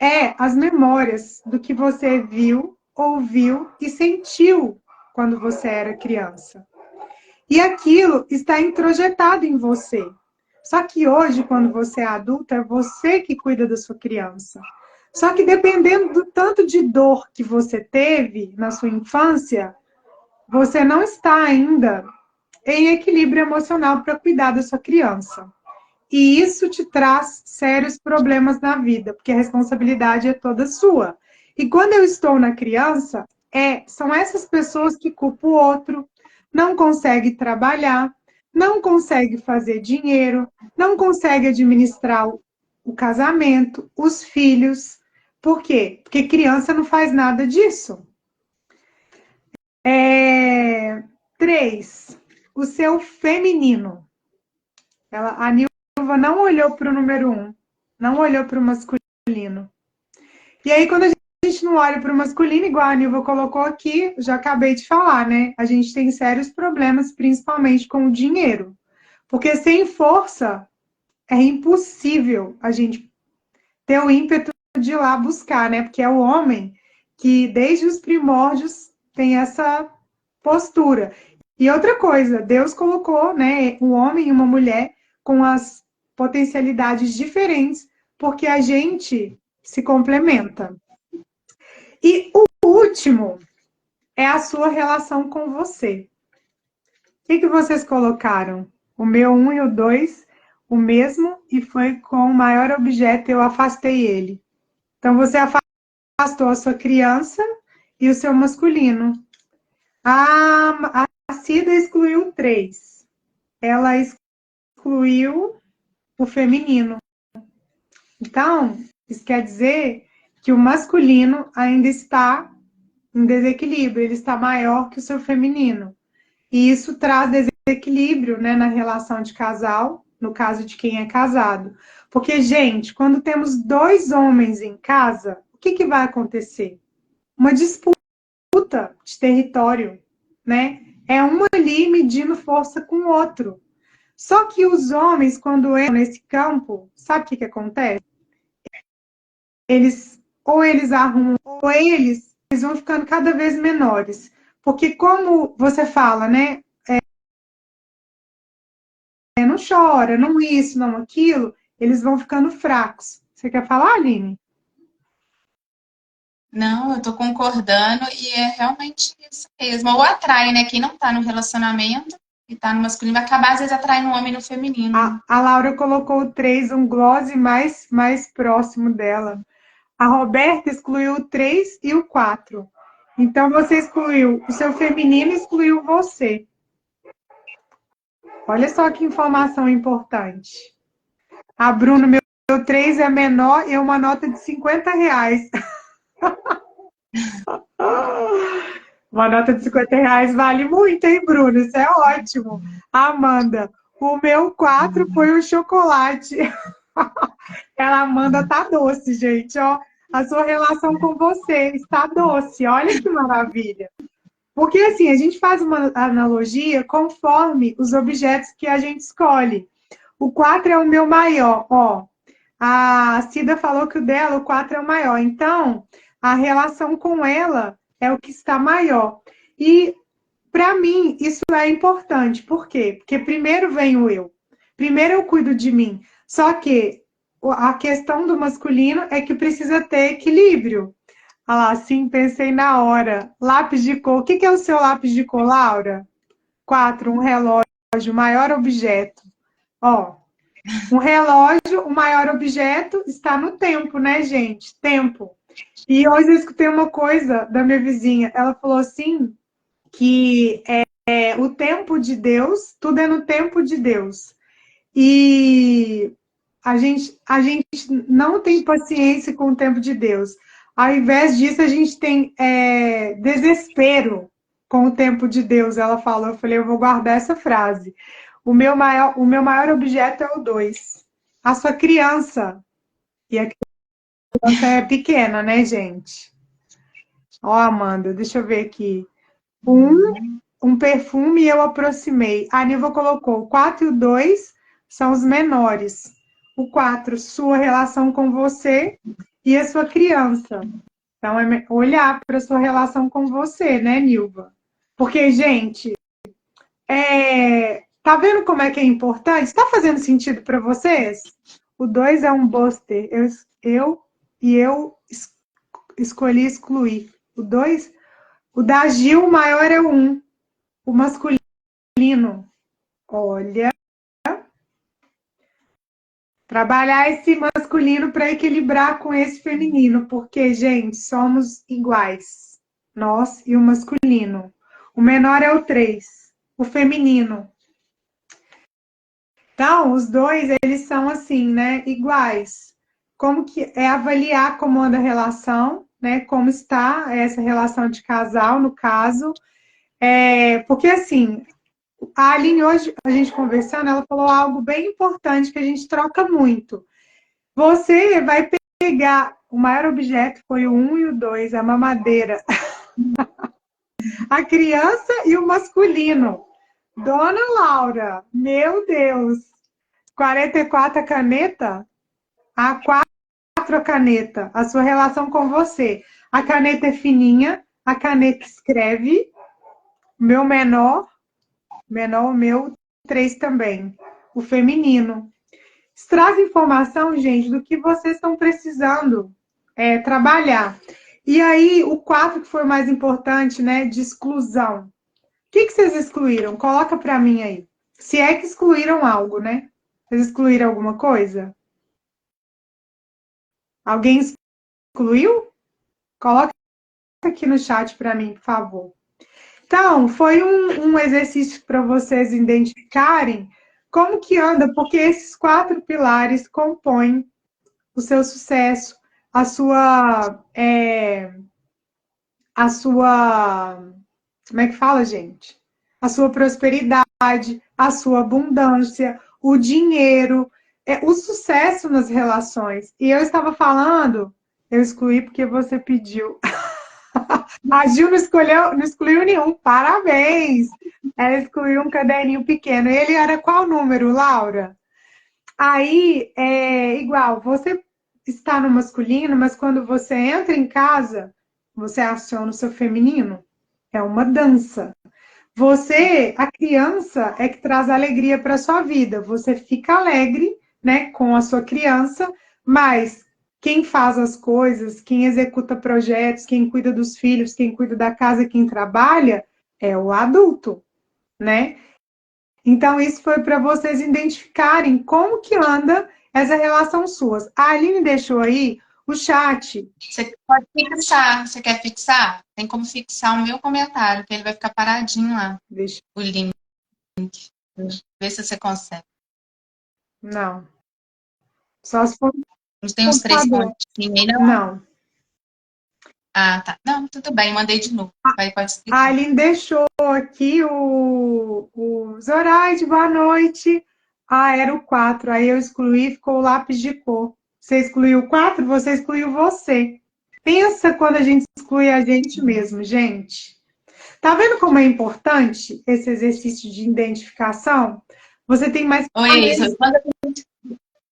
é as memórias do que você viu, ouviu e sentiu quando você era criança. E aquilo está introjetado em você. Só que hoje, quando você é adulta, é você que cuida da sua criança. Só que dependendo do tanto de dor que você teve na sua infância, você não está ainda em equilíbrio emocional para cuidar da sua criança. E isso te traz sérios problemas na vida, porque a responsabilidade é toda sua. E quando eu estou na criança, são essas pessoas que culpam o outro, não conseguem trabalhar, não conseguem fazer dinheiro, não conseguem administrar o casamento, os filhos. Por quê? Porque criança não faz nada disso. 3. O seu feminino. A Nilva não olhou para o número 1, não olhou para o masculino. E aí, quando a gente não olha para o masculino, igual a Nilva colocou aqui, já acabei de falar, A gente tem sérios problemas, principalmente com o dinheiro. Porque sem força, é impossível a gente ter o ímpeto de ir lá buscar, né? Porque é o homem que, desde os primórdios, tem essa postura. E outra coisa, Deus colocou, né, um homem e uma mulher com as potencialidades diferentes, porque a gente se complementa. E o último é a sua relação com você. O que vocês colocaram? O meu 1 e o 2, o mesmo, e foi com o maior objeto eu afastei ele. Então, você afastou a sua criança e o seu masculino. A Cida excluiu 3. Ela excluiu o feminino. Então, isso quer dizer que o masculino ainda está em desequilíbrio, ele está maior que o seu feminino. E isso traz desequilíbrio, né, na relação de casal, no caso de quem é casado. Porque, gente, quando temos 2 homens em casa, o que vai acontecer? Uma disputa de território, né? É um ali medindo força com o outro. Só que os homens, quando entram nesse campo, sabe o que acontece? Eles arrumam, ou eles vão ficando cada vez menores. Porque como você fala, né? Não chora, não isso, não aquilo, eles vão ficando fracos. Você quer falar, Aline? Não, eu tô concordando e é realmente isso mesmo. Ou atrai, né? Quem não tá no relacionamento e tá no masculino vai acabar, às vezes, atraindo um homem no feminino. A Laura colocou o 3, um gloss mais próximo dela. A Roberta excluiu o 3 e o 4. Então, você excluiu o seu feminino e excluiu você. Olha só que informação importante. A Bruna, meu 3 é menor e uma nota de R$ 50. Uma nota de R$ 50 vale muito, hein, Bruno? Isso é ótimo. Amanda, o meu 4 foi o chocolate. Ela, Amanda, tá doce, gente, ó. A sua relação com você está doce. Olha que maravilha. Porque, assim, a gente faz uma analogia conforme os objetos que a gente escolhe. O 4 é o meu maior, ó. A Cida falou que o dela, o 4 é o maior. Então, a relação com ela é o que está maior. E, para mim, isso é importante. Por quê? Porque primeiro vem o eu. Primeiro eu cuido de mim. Só que a questão do masculino é que precisa ter equilíbrio. Ah lá, sim, pensei na hora. Lápis de cor. O que é o seu lápis de cor, Laura? 4, um relógio, maior objeto. Ó, um relógio, o maior objeto está no tempo, né, gente? Tempo. E hoje eu escutei uma coisa da minha vizinha. Ela falou assim que o tempo de Deus, tudo é no tempo de Deus. E a gente não tem paciência com o tempo de Deus. Ao invés disso, a gente tem desespero com o tempo de Deus. Ela falou, eu falei, eu vou guardar essa frase. O meu maior objeto é o 2. A sua criança. E a criança é pequena, né, gente? Ó, Amanda, deixa eu ver aqui. Um perfume eu aproximei. A Niva colocou o 4 e o 2 são os menores. O 4, sua relação com você e a sua criança. Então, é olhar para a sua relação com você, né, Nilva? Porque, gente, tá vendo como é que é importante? Está fazendo sentido para vocês? O 2 é um buster. Eu escolhi excluir. O 2, o da Gil, o maior é o 1. O masculino. Olha, trabalhar esse masculino para equilibrar com esse feminino, porque, gente, somos iguais. Nós e o masculino. O menor é o 3, o feminino. Então, os dois, eles são assim, né, iguais. Como que é avaliar como anda a relação, né, como está essa relação de casal, no caso. Porque, assim, a Aline, hoje, a gente conversando, ela falou algo bem importante que a gente troca muito. Você vai pegar, o maior objeto foi o 1 e o 2, a mamadeira. A criança e o masculino. Dona Laura, meu Deus. 44 a caneta, a 4 4 a caneta, a sua relação com você. A caneta é fininha, a caneta escreve, meu menor, o meu, 3 também. O feminino. Traz informação, gente, do que vocês estão precisando trabalhar. E aí, o 4 que foi o mais importante, né, de exclusão. O que vocês excluíram? Coloca para mim aí. Se é que excluíram algo, né? Vocês excluíram alguma coisa? Alguém excluiu? Coloca aqui no chat para mim, por favor. Então, foi um exercício para vocês identificarem como que anda, porque esses 4 pilares compõem o seu sucesso, como é que fala, gente? A sua prosperidade, a sua abundância, o dinheiro, o sucesso nas relações. E eu estava falando, eu excluí porque você pediu. A Gil não excluiu nenhum, parabéns! Ela excluiu um caderninho pequeno. Ele era qual número, Laura? Aí, é igual, você está no masculino, mas quando você entra em casa, você aciona o seu feminino. É uma dança. Você, a criança, é que traz alegria para a sua vida. Você fica alegre, né, com a sua criança, mas quem faz as coisas, quem executa projetos, quem cuida dos filhos, quem cuida da casa, quem trabalha, é o adulto, né? Então, isso foi para vocês identificarem como que anda essa relação suas. A Aline deixou aí o chat. Você pode fixar. Você quer fixar? Tem como fixar o meu comentário, que ele vai ficar paradinho lá. Deixa. O link. Vê se você consegue. Não. Só se for Não tem uns 3 pontinhos aí, não? Não. Ah, tá. Não, tudo bem, mandei de novo. Aí pode explicar. A Aline deixou aqui o Zoraide, boa noite. Ah, era o 4. Aí eu excluí, ficou o lápis de cor. Você excluiu o 4, você excluiu você. Pensa quando a gente exclui a gente mesmo, gente. Tá vendo como é importante esse exercício de identificação? Você tem mais... Oi,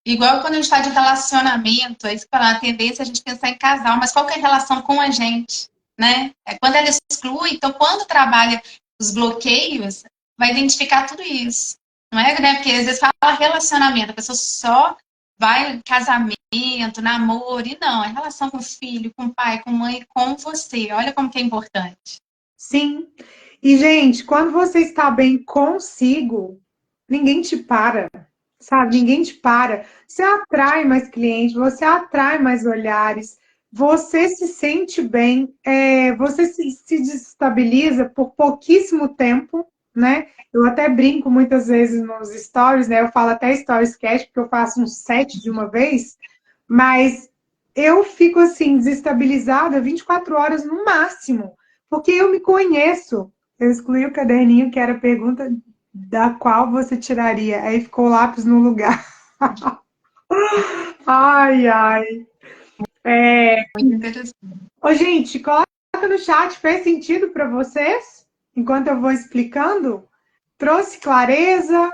igual quando a gente está de relacionamento, é isso que eu falo, a tendência é a gente pensar em casal, mas qual que é a relação com a gente, né? É quando ela exclui, então quando trabalha os bloqueios, vai identificar tudo isso, não é, né? Porque às vezes fala relacionamento, a pessoa só vai em casamento, namoro, e não, é relação com o filho, com o pai, com a mãe, com você, olha como que é importante. Sim. E, gente, quando você está bem consigo, ninguém te para, sabe? Ninguém te para. Você atrai mais clientes, você atrai mais olhares, você se sente bem, você se desestabiliza por pouquíssimo tempo, né? Eu até brinco muitas vezes nos stories, né? Eu falo até story sketch, porque eu faço um set de uma vez, mas eu fico assim, desestabilizada 24 horas no máximo, porque eu me conheço. Eu excluí o caderninho, que era a pergunta da qual você tiraria. Aí ficou o lápis no lugar. Ai, ai. Muito interessante. Ô, gente, coloca no chat, fez sentido para vocês? Enquanto eu vou explicando? Trouxe clareza?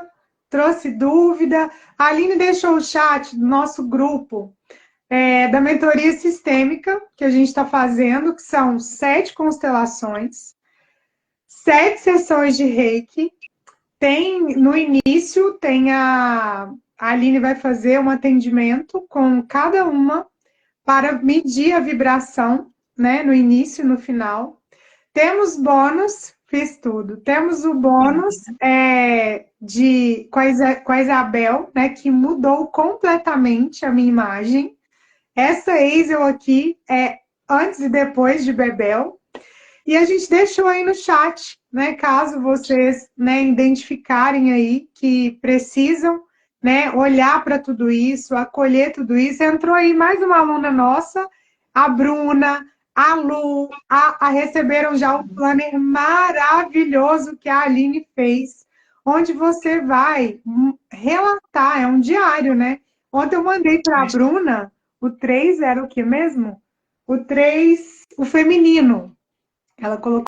Trouxe dúvida? A Aline deixou o chat do nosso grupo da mentoria sistêmica que a gente está fazendo, que são 7 constelações, 7 sessões de reiki. No início, a Aline vai fazer um atendimento com cada uma para medir a vibração, né? No início e no final. Temos bônus, fiz tudo. Temos o bônus com a Isabel, né? Que mudou completamente a minha imagem. Essa Hazel aqui é antes e depois de Bebel. E a gente deixou aí no chat, né? Caso vocês, né, identificarem aí que precisam, né, olhar para tudo isso, acolher tudo isso. Entrou aí mais uma aluna nossa, a Bruna, a Lu, receberam já o planner maravilhoso que a Aline fez, onde você vai relatar, é um diário, né? Ontem eu mandei para a Bruna, o 3 era o que mesmo? O 3, o feminino. Ela colocou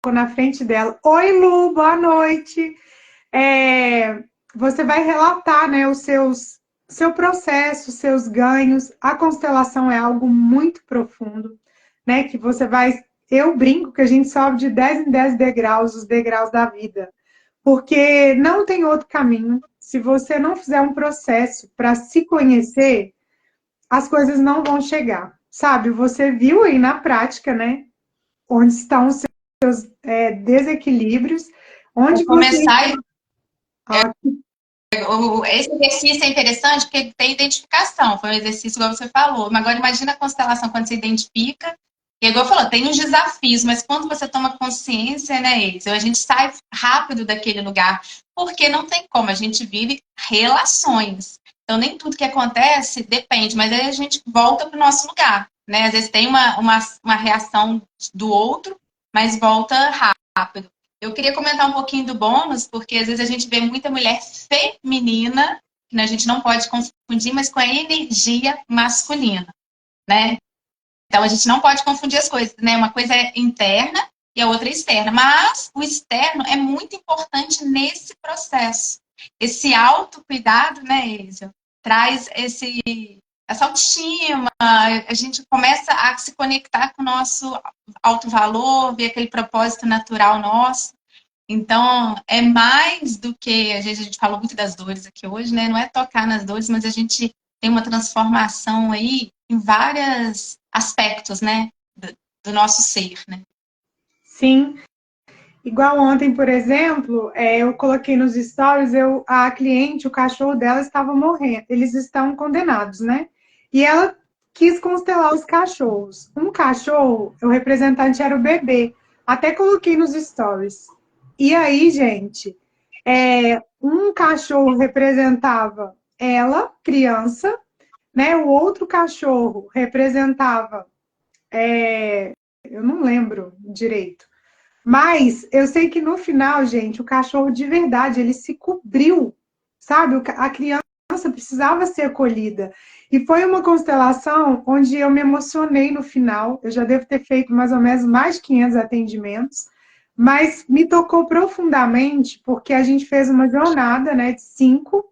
na frente dela. Oi, Lu, boa noite. Você vai relatar, né, os seus seu processo, seus ganhos. A constelação é algo muito profundo, né? Que você vai. Eu brinco que a gente sobe de 10 em 10 degraus, os degraus da vida. Porque não tem outro caminho. Se você não fizer um processo para se conhecer, as coisas não vão chegar. Sabe? Você viu aí na prática, né? Onde estão os seus desequilíbrios, Vou onde você. começar. Ah, Esse exercício é interessante porque tem identificação, foi um exercício igual você falou. Mas agora imagina a constelação quando você identifica. E igual falou, tem uns desafios, mas quando você toma consciência, né, Eisa, a gente sai rápido daquele lugar, porque não tem como, a gente vive relações. Então, nem tudo que acontece depende, mas aí a gente volta para o nosso lugar, né? Às vezes tem uma reação do outro, mas volta rápido. Eu queria comentar um pouquinho do bônus, porque às vezes a gente vê muita mulher feminina, que a gente não pode confundir, mas com a energia masculina, né? Então a gente não pode confundir as coisas, né? Uma coisa é interna e a outra é externa. Mas o externo é muito importante nesse processo. Esse autocuidado, né, Elisa? Traz essa autoestima, a gente começa a se conectar com o nosso alto valor, ver aquele propósito natural nosso. Então, é mais do que, às vezes a gente falou muito das dores aqui hoje, né? Não é tocar nas dores, mas a gente tem uma transformação aí em vários aspectos, né? Do nosso ser, né? sim. Igual ontem, por exemplo, eu coloquei nos stories, a cliente, o cachorro dela estava morrendo. Eles estão condenados, né? E ela quis constelar os cachorros. Um cachorro, o representante era o bebê. Até coloquei nos stories. E aí, gente, um cachorro representava ela, criança, né? O outro cachorro representava, eu não lembro direito. Mas eu sei que no final, gente, o cachorro de verdade, ele se cobriu, sabe? A criança precisava ser acolhida. E foi uma constelação onde eu me emocionei no final. Eu já devo ter feito mais ou menos mais de 500 atendimentos, mas me tocou profundamente porque a gente fez uma jornada, né, de 5,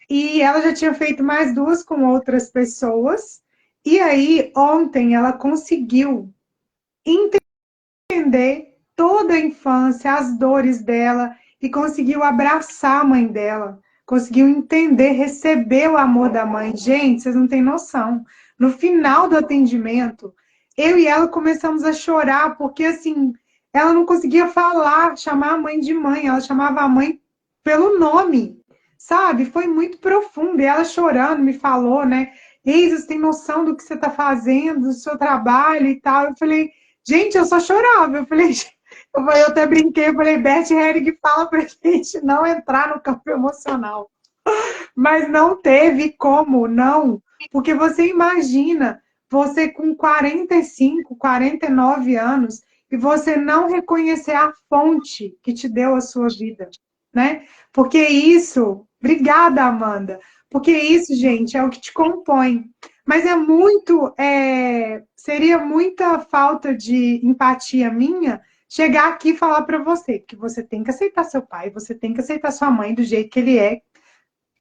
e ela já tinha feito mais 2 com outras pessoas. E aí, ontem, ela conseguiu entender toda a infância, as dores dela, e conseguiu abraçar a mãe dela, conseguiu entender, receber o amor da mãe. Gente, vocês não têm noção. No final do atendimento, eu e ela começamos a chorar, porque assim, ela não conseguia falar, chamar a mãe de mãe, ela chamava a mãe pelo nome, sabe? Foi muito profundo. E ela chorando me falou, né? Eisa, você tem noção do que você está fazendo, do seu trabalho e tal. Eu falei, gente, eu só chorava. Eu até brinquei, eu falei, Bert Helling fala pra gente não entrar no campo emocional. Mas não teve como, não. Porque você imagina, você com 45, 49 anos, e você não reconhecer a fonte que te deu a sua vida, né? Porque isso, obrigada, Amanda, porque isso, gente, é o que te compõe. Mas seria muita falta de empatia minha chegar aqui e falar para você que você tem que aceitar seu pai, você tem que aceitar sua mãe do jeito que ele é.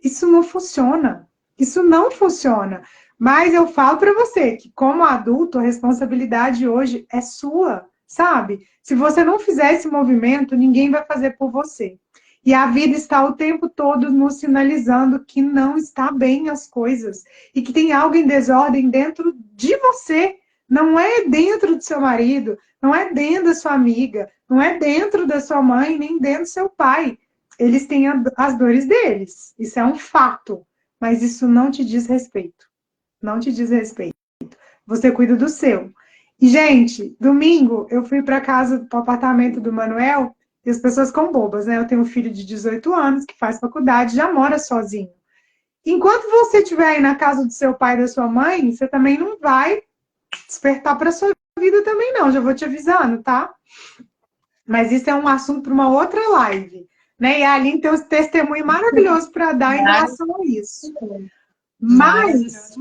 Isso não funciona. Isso não funciona. Mas eu falo para você que, como adulto, a responsabilidade hoje é sua, sabe? Se você não fizer esse movimento, ninguém vai fazer por você. E a vida está o tempo todo nos sinalizando que não está bem as coisas e que tem algo em desordem dentro de você. Não é dentro do seu marido, não é dentro da sua amiga, não é dentro da sua mãe, nem dentro do seu pai. Eles têm as dores deles. Isso é um fato. Mas isso não te diz respeito. Não te diz respeito. Você cuida do seu. E, gente, domingo eu fui para casa, para o apartamento do Manuel, e as pessoas ficam bobas, né? Eu tenho um filho de 18 anos que faz faculdade, já mora sozinho. Enquanto você estiver aí na casa do seu pai e da sua mãe, você também não vai despertar para sua vida também, não. Já vou te avisando, tá? Mas isso é um assunto para uma outra live. Né? E a Aline tem um testemunho maravilhoso para dar em relação a isso. Mas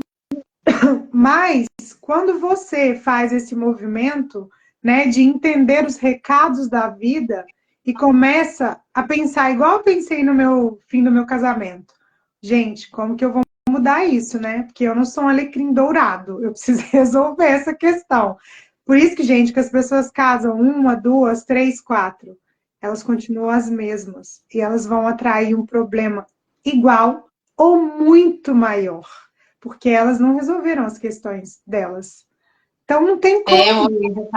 quando você faz esse movimento, né, de entender os recados da vida e começa a pensar igual eu pensei no meu fim do meu casamento. Gente, como que eu vou mudar isso, né? Porque eu não sou um alecrim dourado, eu preciso resolver essa questão. Por isso que, gente, que as pessoas casam uma, duas, três, quatro, elas continuam as mesmas e elas vão atrair um problema igual ou muito maior, porque elas não resolveram as questões delas. Então não tem Eu, como.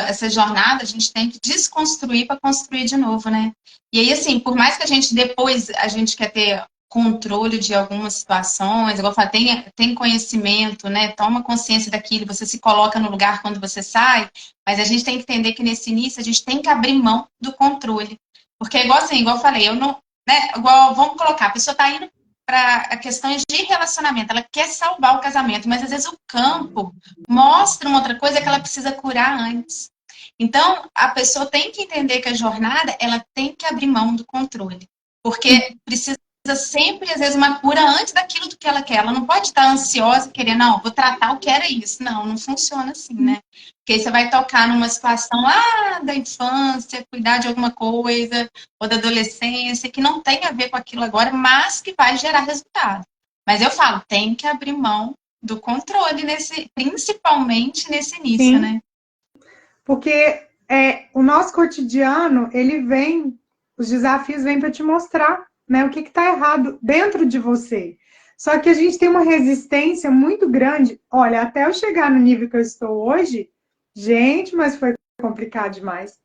essa jornada a gente tem que desconstruir para construir de novo, né? E aí, assim, por mais que a gente depois a gente quer ter controle de algumas situações, igual eu falo, tem conhecimento, né? Toma consciência daquilo, você se coloca no lugar quando você sai, mas a gente tem que entender que nesse início a gente tem que abrir mão do controle. Porque é igual assim, igual eu falei, eu não, né? Igual, vamos colocar, a pessoa está indo para questões de relacionamento, ela quer salvar o casamento, mas às vezes o campo mostra uma outra coisa que ela precisa curar antes. Então, a pessoa tem que entender que a jornada, ela tem que abrir mão do controle. Porque precisa sempre, às vezes, uma cura antes daquilo do que ela quer. Ela não pode estar ansiosa e querer, não, vou tratar o que era isso. Não, não funciona assim, né? Porque aí você vai tocar numa situação lá da infância, cuidar de alguma coisa, ou da adolescência, que não tem a ver com aquilo agora, mas que vai gerar resultado. Mas eu falo, tem que abrir mão do controle, principalmente nesse início, Sim, né? porque o nosso cotidiano, ele vem, os desafios vêm para te mostrar, né, o que está errado dentro de você. Só que a gente tem uma resistência muito grande. Olha, até eu chegar no nível que eu estou hoje, gente, mas foi complicado demais.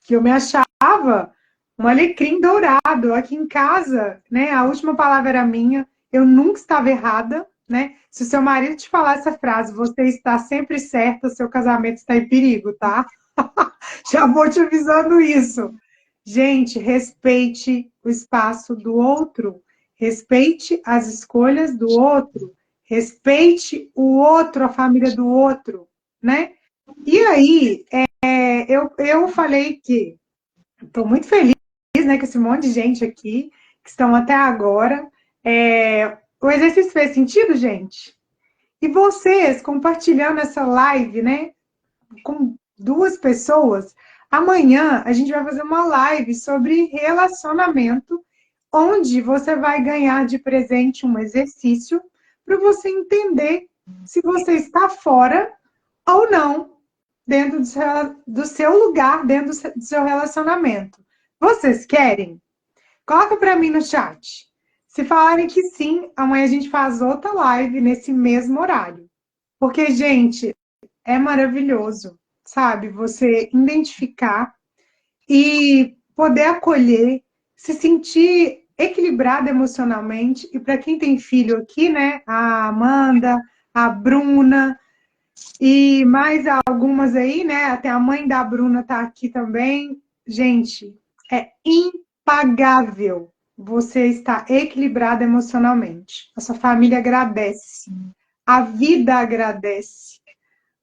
Que eu me achava um alecrim dourado aqui em casa, né? A última palavra era minha, eu nunca estava errada, né? Se o seu marido te falar essa frase, você está sempre certa, seu casamento está em perigo, tá? Já vou te avisando isso. Gente, respeite o espaço do outro, respeite as escolhas do outro, respeite o outro, a família do outro, né? E aí, eu falei que estou muito feliz, né, com esse monte de gente aqui que estão até agora. O exercício fez sentido, gente? E vocês compartilhando essa live, né, com duas pessoas, amanhã a gente vai fazer uma live sobre relacionamento, onde você vai ganhar de presente um exercício para você entender se você está fora ou não dentro do seu lugar, dentro do seu relacionamento. Vocês querem? Coloca para mim no chat. Se falarem que sim, amanhã a gente faz outra live nesse mesmo horário. Porque, gente, é maravilhoso, sabe? Você identificar e poder acolher, se sentir equilibrado emocionalmente. E para quem tem filho aqui, né? A Amanda, a Bruna e mais algumas aí, né? Até a mãe da Bruna tá aqui também. Gente, é impagável você estar equilibrado emocionalmente. A sua família agradece, a vida agradece.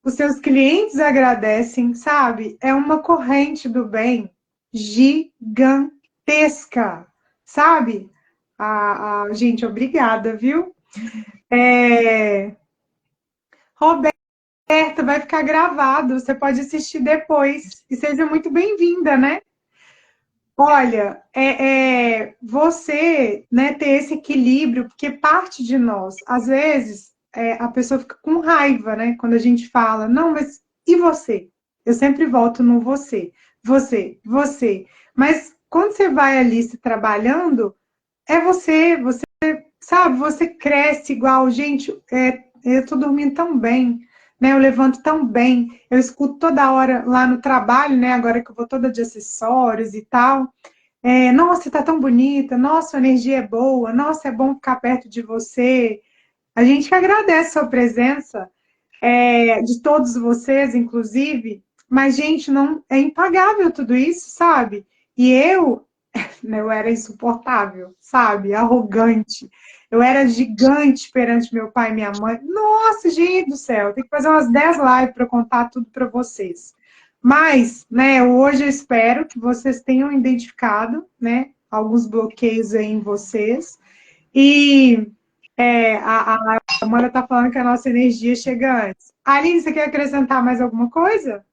Os seus clientes agradecem, sabe? É uma corrente do bem gigantesca, sabe? Gente, obrigada, viu? Roberta, vai ficar gravado, você pode assistir depois. E seja muito bem-vinda, né? Olha, você, né, ter esse equilíbrio, porque parte de nós, às vezes, a pessoa fica com raiva, né? Quando a gente fala, não, mas e você? Eu sempre volto no você. Mas quando você vai ali se trabalhando, é você, sabe, você cresce igual, gente, eu tô dormindo tão bem, né? Eu levanto tão bem, eu escuto toda hora lá no trabalho, né? Agora que eu vou toda de acessórios e tal. Nossa, tá tão bonita, nossa, a energia é boa, nossa, é bom ficar perto de você. A gente que agradece a sua presença, de todos vocês, inclusive, mas, gente, não é impagável tudo isso, sabe? E eu era insuportável, sabe? Arrogante. Eu era gigante perante meu pai e minha mãe. Nossa, gente do céu, tem que fazer umas 10 lives para contar tudo para vocês. Mas, né, hoje eu espero que vocês tenham identificado, né, alguns bloqueios aí em vocês. E a Amanda está falando que a nossa energia chega antes. Aline, você quer acrescentar mais alguma coisa?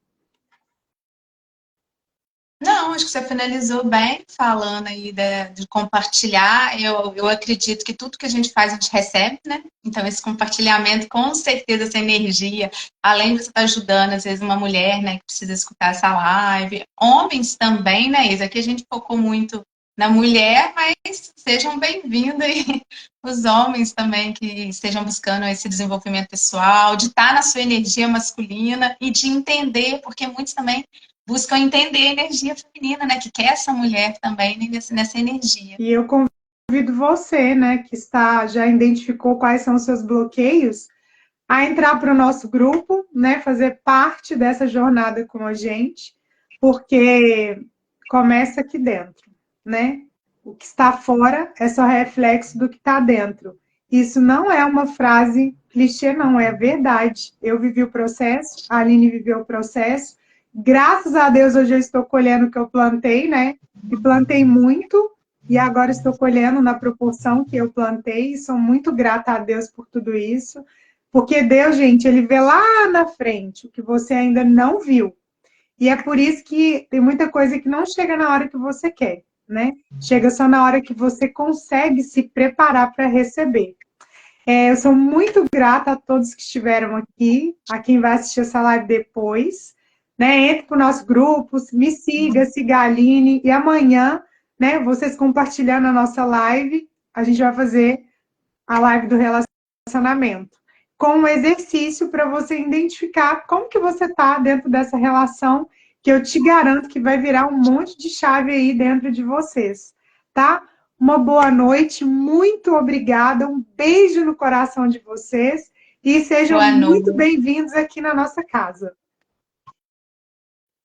Não, acho que você finalizou bem falando aí de compartilhar. Eu acredito que tudo que a gente faz, a gente recebe, né? Então, esse compartilhamento, com certeza, essa energia, além de você estar ajudando, às vezes, uma mulher, né, que precisa escutar essa live, homens também, né, Isa? Aqui a gente focou muito na mulher, mas sejam bem-vindos aí os homens também que estejam buscando esse desenvolvimento pessoal, de estar na sua energia masculina e de entender, porque muitos também buscam entender a energia feminina, né? Que quer essa mulher também nessa energia. E eu convido você, né, que já identificou quais são os seus bloqueios, a entrar para o nosso grupo, né, fazer parte dessa jornada com a gente, porque começa aqui dentro, né? O que está fora é só reflexo do que está dentro. Isso não é uma frase clichê, não, é verdade. Eu vivi o processo, a Aline viveu o processo. Graças a Deus, hoje eu estou colhendo o que eu plantei, né? E plantei muito, e agora estou colhendo na proporção que eu plantei, e sou muito grata a Deus por tudo isso. Porque Deus, gente, ele vê lá na frente o que você ainda não viu. E é por isso que tem muita coisa que não chega na hora que você quer, né? Chega só na hora que você consegue se preparar para receber. Eu sou muito grata a todos que estiveram aqui, a quem vai assistir essa live depois. Né? Entre para o nosso grupo, me siga a Aline, e amanhã, né, vocês compartilhando a nossa live, a gente vai fazer a live do relacionamento, com um exercício para você identificar como que você está dentro dessa relação, que eu te garanto que vai virar um monte de chave aí dentro de vocês, tá? Uma boa noite, muito obrigada, um beijo no coração de vocês e sejam Boa muito noite. bem-vindos aqui na nossa casa.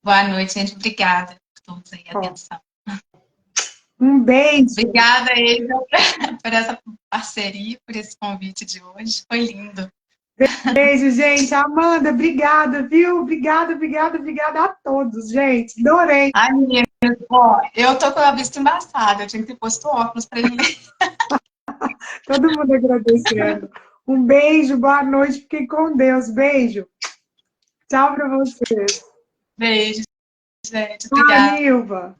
Boa noite, gente. Obrigada por todos aí, a Ó, atenção. um beijo. Obrigada, Eisa, por essa parceria, por esse convite de hoje. Foi lindo. Beijo, gente. Amanda, obrigada, viu? Obrigada a todos, gente. Adorei. Ai, menina, ó, eu tô com a vista embaçada. Eu tinha que ter posto óculos para mim. Todo mundo agradecendo. Um beijo, boa noite, fiquem com Deus. Beijo. Tchau para vocês. Beijo, gente. Tchau, Obrigada. Nilva.